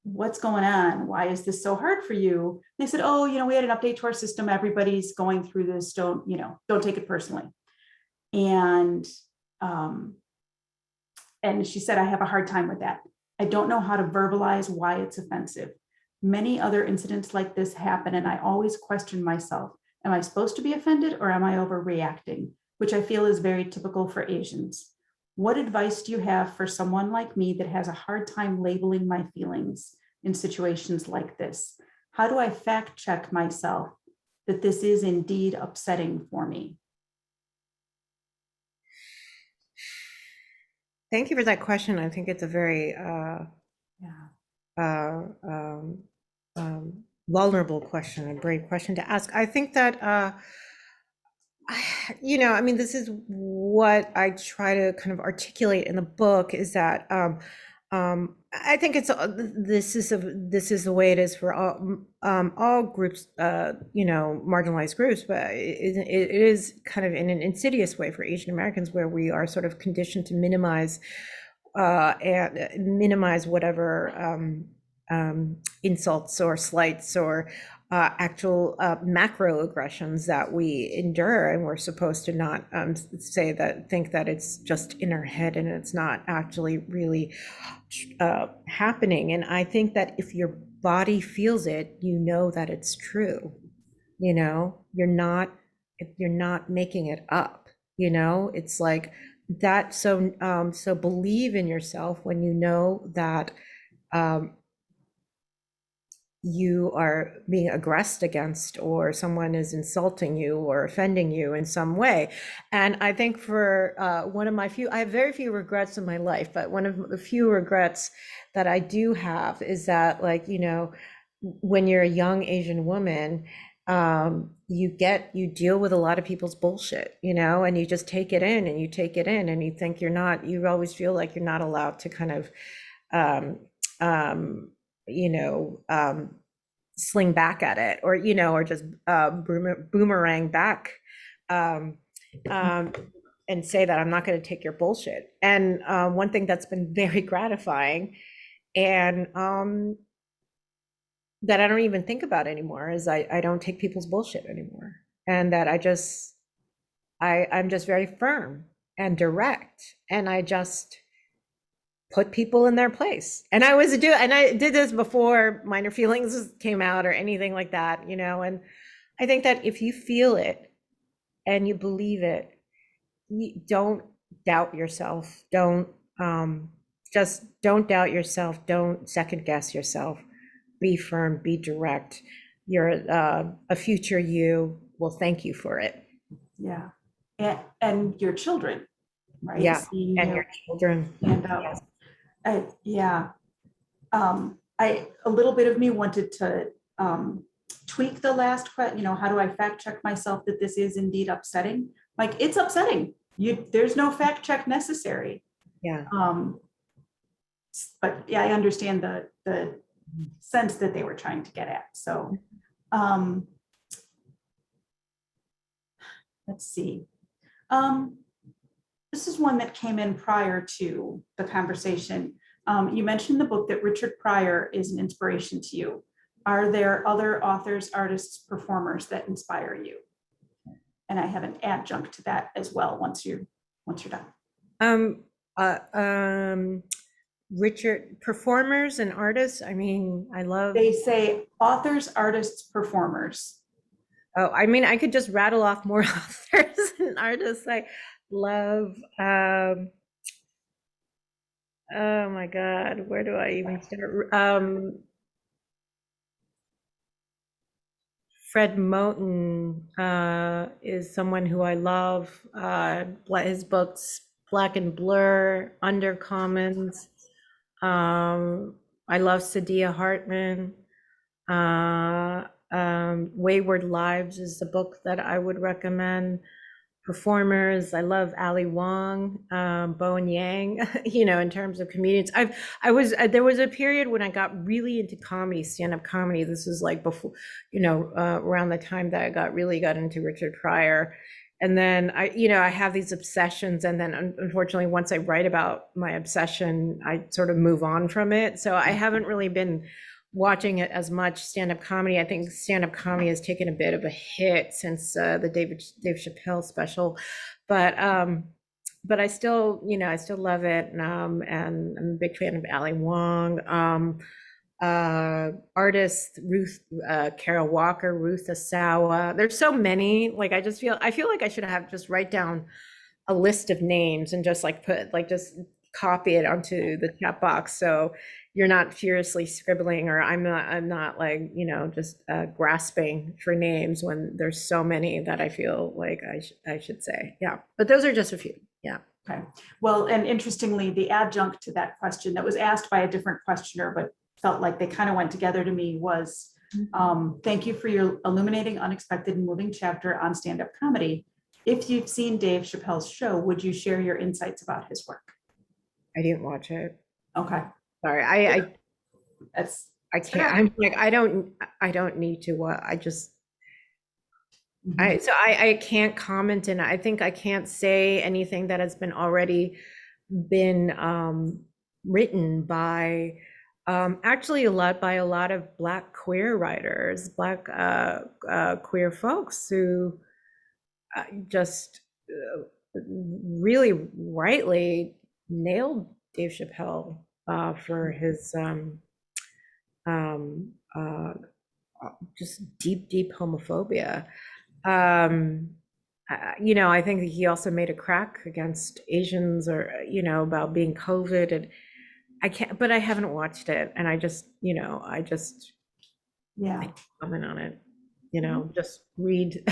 what's going on? Why is this so hard for you? And they said, oh, you know, we had an update to our system. Everybody's going through this. Don't take it personally. And she said, I have a hard time with that. I don't know how to verbalize why it's offensive. Many other incidents like this happen, and I always question myself. Am I supposed to be offended, or am I overreacting? Which I feel is very typical for Asians. What advice do you have for someone like me that has a hard time labeling my feelings in situations like this? How do I fact check myself that this is indeed upsetting for me? Thank you for that question. I think it's a very vulnerable question, a brave question to ask. I think that, you know, I mean, this is what I try to kind of articulate in the book, is that I think it's this is the way it is for all groups, you know, marginalized groups, but it is kind of in an insidious way for Asian Americans, where we are sort of conditioned to minimize whatever insults or slights or actual macroaggressions that we endure, and we're supposed to not think that it's just in our head and it's not actually really happening. And I think that if your body feels it, you know that it's true. You know, you're not making it up. You know, it's like that. So believe in yourself when you know that you are being aggressed against, or someone is insulting you or offending you in some way. And I think for I have very few regrets in my life, but one of the few regrets that I do have is that, like, you know, when you're a young Asian woman, you deal with a lot of people's bullshit, you know, and you just take it in and you think you always feel like you're not allowed to kind of, you know, sling back at it, or, you know, or just boomerang back and say that I'm not going to take your bullshit. And one thing that's been very gratifying, and that I don't even think about anymore, is I don't take people's bullshit anymore, and that I'm just very firm and direct, and I just put people in their place. And I did this before Minor Feelings came out or anything like that, you know. And I think that if you feel it and you believe it, don't doubt yourself. Don't doubt yourself. Don't second guess yourself. Be firm, be direct. You're a future you will thank you for it. Yeah. And your children, right? Yeah. Seeing And your children. stand up. Yes. Yeah. A little bit of me wanted to tweak the last question, you know, how do I fact check myself that this is indeed upsetting? Like, it's upsetting. There's no fact check necessary. Yeah. But yeah, I understand the sense that they were trying to get at. So let's see. This is one that came in prior to the conversation. You mentioned the book that Richard Pryor is an inspiration to you. Are there other authors, artists, performers that inspire you? And I have an adjunct to that as well once you're done. Richard, performers and artists. I mean, I love. They say authors, artists, performers. Oh, I mean, I could just rattle off more authors and artists I love. Oh my God, where do I even start? Fred Moten is someone who I love. His books, Black and Blur, Undercommons. I love Sadia Hartman. Wayward Lives is the book that I would recommend. Performers, I love Ali Wong, Bowen Yang, you know, in terms of comedians. There was a period when I got really into comedy, stand-up comedy. This was like before, you know, around the time that I got into Richard Pryor. And then I have these obsessions, and then unfortunately, once I write about my obsession, I sort of move on from it. So I haven't really been watching it as much, stand-up comedy. I think stand-up comedy has taken a bit of a hit since the Dave Chappelle special, but I still, you know, I still love it, and I'm a big fan of Ali Wong. Artists, Carol Walker, Ruth Asawa. There's so many. Like, I feel like I should have just write down a list of names and just just copy it onto the chat box, so you're not furiously scribbling, or I'm not like, you know, just grasping for names when there's so many that I feel like I should say. Yeah, but those are just a few. Yeah. Okay. Well, and interestingly, the adjunct to that question that was asked by a different questioner, but felt like they kind of went together to me, was Thank you for your illuminating, unexpected, and moving chapter on stand-up comedy. If you've seen Dave Chappelle's show, would you share your insights about his work? I didn't watch it. Okay, Sorry, I that's can't. I'm like, I don't need to. I can't comment, and I think I can't say anything that has been already been written by actually a lot of Black queer writers, Black queer folks who just really rightly nailed Dave Chappelle for his just deep homophobia. I think that he also made a crack against Asians, or about being COVID, and but I haven't watched it, and I comment on it. Just read.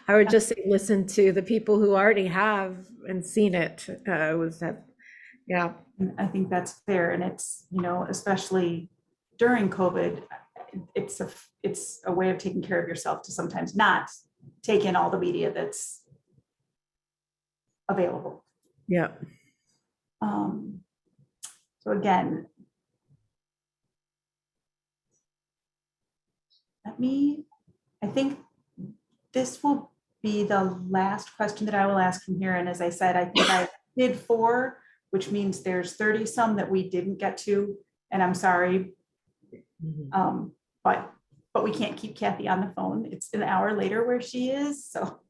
I would just say listen to the people who already have and seen it. Yeah. I think that's fair, and it's especially during COVID, it's a way of taking care of yourself to sometimes not take in all the media that's available. Yeah. So again, I think this will be the last question that I will ask from here. And as I said, I think I did 4, which means there's 30 some that we didn't get to, and I'm sorry. But we can't keep Cathy on the phone. It's an hour later where she is. So,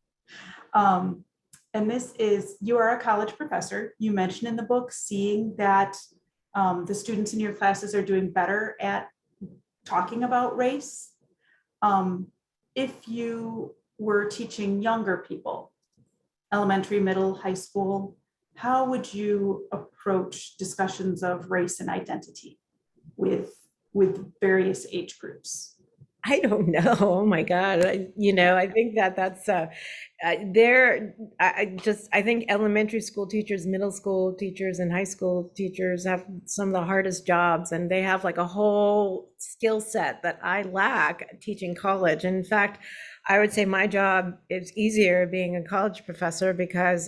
and this is, you are a college professor. You mentioned in the book seeing that the students in your classes are doing better at talking about race. If you were teaching younger people, elementary, middle, high school, how would you approach discussions of race and identity with various age groups? I don't know. Oh my God. I think that's I think elementary school teachers, middle school teachers, and high school teachers have some of the hardest jobs, and they have like a whole skill set that I lack teaching college. And in fact, I would say my job is easier being a college professor because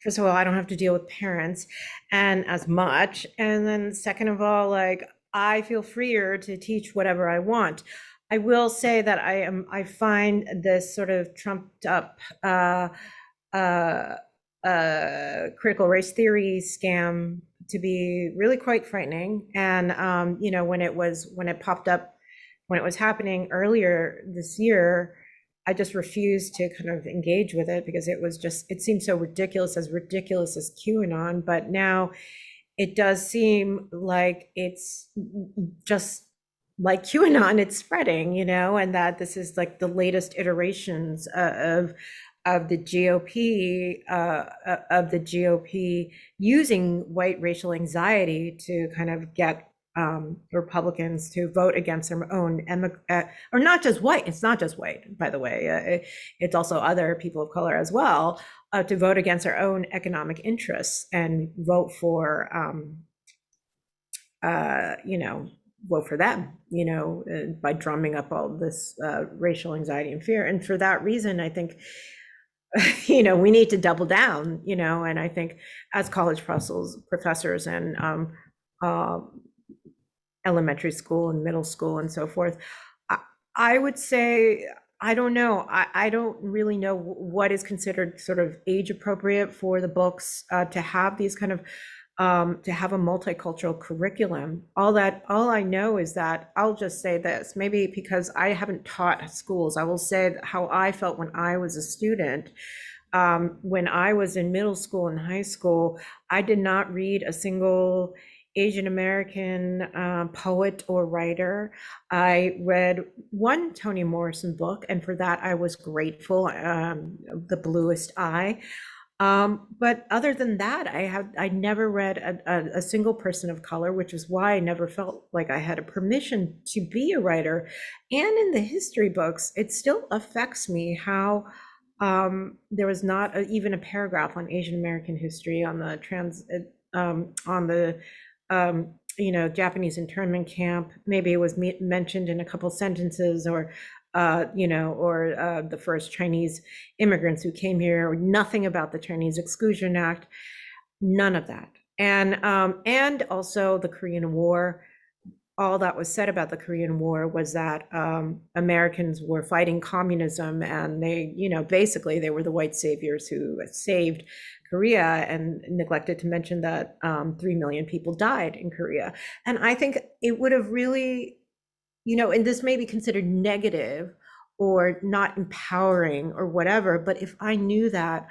first of all, I don't have to deal with parents and as much. And then second of all, like, I feel freer to teach whatever I want. I will say that I find this sort of trumped up critical race theory scam to be really quite frightening. And when it was happening earlier this year, I just refused to kind of engage with it because it seemed so ridiculous as QAnon. But now it does seem like it's just like QAnon, it's spreading, and that this is like the latest iterations of the GOP using white racial anxiety to kind of get Republicans to vote against their own or not just white. It's not just white, by the way. It's also other people of color as well, to vote against their own economic interests and vote for vote for them, by drumming up all this racial anxiety and fear. And for that reason, I think we need to double down, and I think as college professors and elementary school and middle school and so forth, I would say, I don't know. I don't really know what is considered sort of age appropriate for the books to have these kind of to have a multicultural curriculum. All I know is that I'll just say this, maybe because I haven't taught schools, I will say how I felt when I was a student. When I was in middle school and high school, I did not read a single Asian American poet or writer. I read one Toni Morrison book, and for that I was grateful, The Bluest Eye. But other than that, I never read a single person of color, which is why I never felt like I had a permission to be a writer. And in the history books, it still affects me how there was not even a paragraph on Asian American history on the you know, Japanese internment camp. Maybe it was mentioned in a couple sentences, or you know, or the first Chinese immigrants who came here, or nothing about the Chinese Exclusion Act, none of that. And also the Korean War. All that was said about the Korean War was that Americans were fighting communism, and they, you know, basically they were the white saviors who saved Korea, and neglected to mention that 3 million people died in Korea. And I think it would have really, you know, and this may be considered negative or not empowering or whatever, but if I knew that,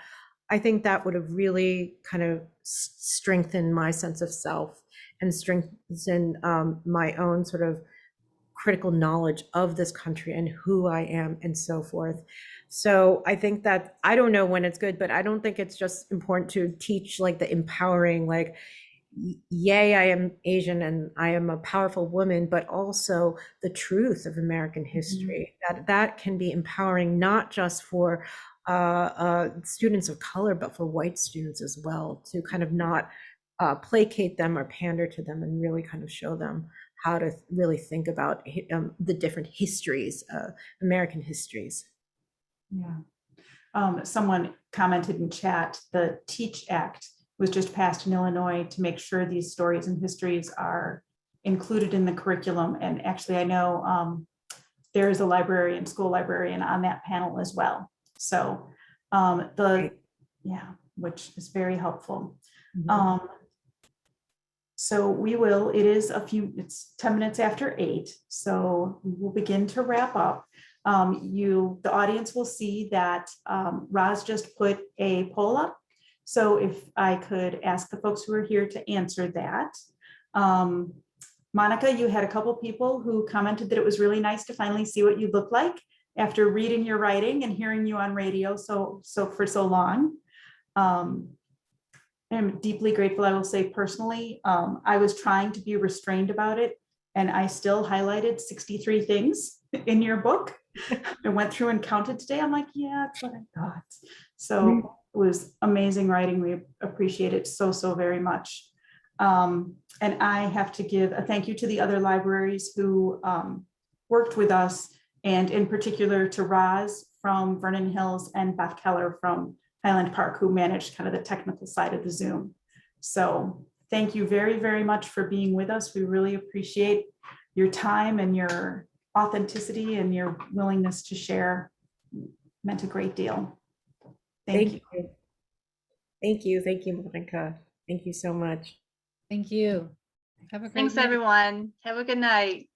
I think that would have really kind of strengthened my sense of self and strengthen my own sort of critical knowledge of this country and who I am and so forth. So I think that, I don't know when it's good, but I don't think it's just important to teach like the empowering, like, yay, I am Asian and I am a powerful woman, but also the truth of American history. That can be empowering, not just for students of color, but for white students as well, to kind of not placate them or pander to them, and really kind of show them how to really think about the different histories, American histories. Yeah. Someone commented in chat, the TEACH Act was just passed in Illinois to make sure these stories and histories are included in the curriculum. And actually, I know there is a librarian, school librarian on that panel as well. So which is very helpful. So we will, it's 10 minutes after 8. So we will begin to wrap up. The audience will see that Roz just put a poll up. So if I could ask the folks who are here to answer that. Monica, you had a couple people who commented that it was really nice to finally see what you look like after reading your writing and hearing you on radio so for so long. I'm deeply grateful, I will say personally. I was trying to be restrained about it, and I still highlighted 63 things in your book. I went through and counted today. I'm like, yeah, that's what I thought. So it was amazing writing. We appreciate it so very much. And I have to give a thank you to the other libraries who worked with us, and in particular to Roz from Vernon Hills and Beth Keller from Highland Park, who managed kind of the technical side of the Zoom. So thank you very much for being with us. We really appreciate your time and your authenticity and your willingness to share. Meant a great deal. Thank you. Thank you, Monica. Thank you so much. Thank you. Have a great Thanks, night. everyone. Have a good night.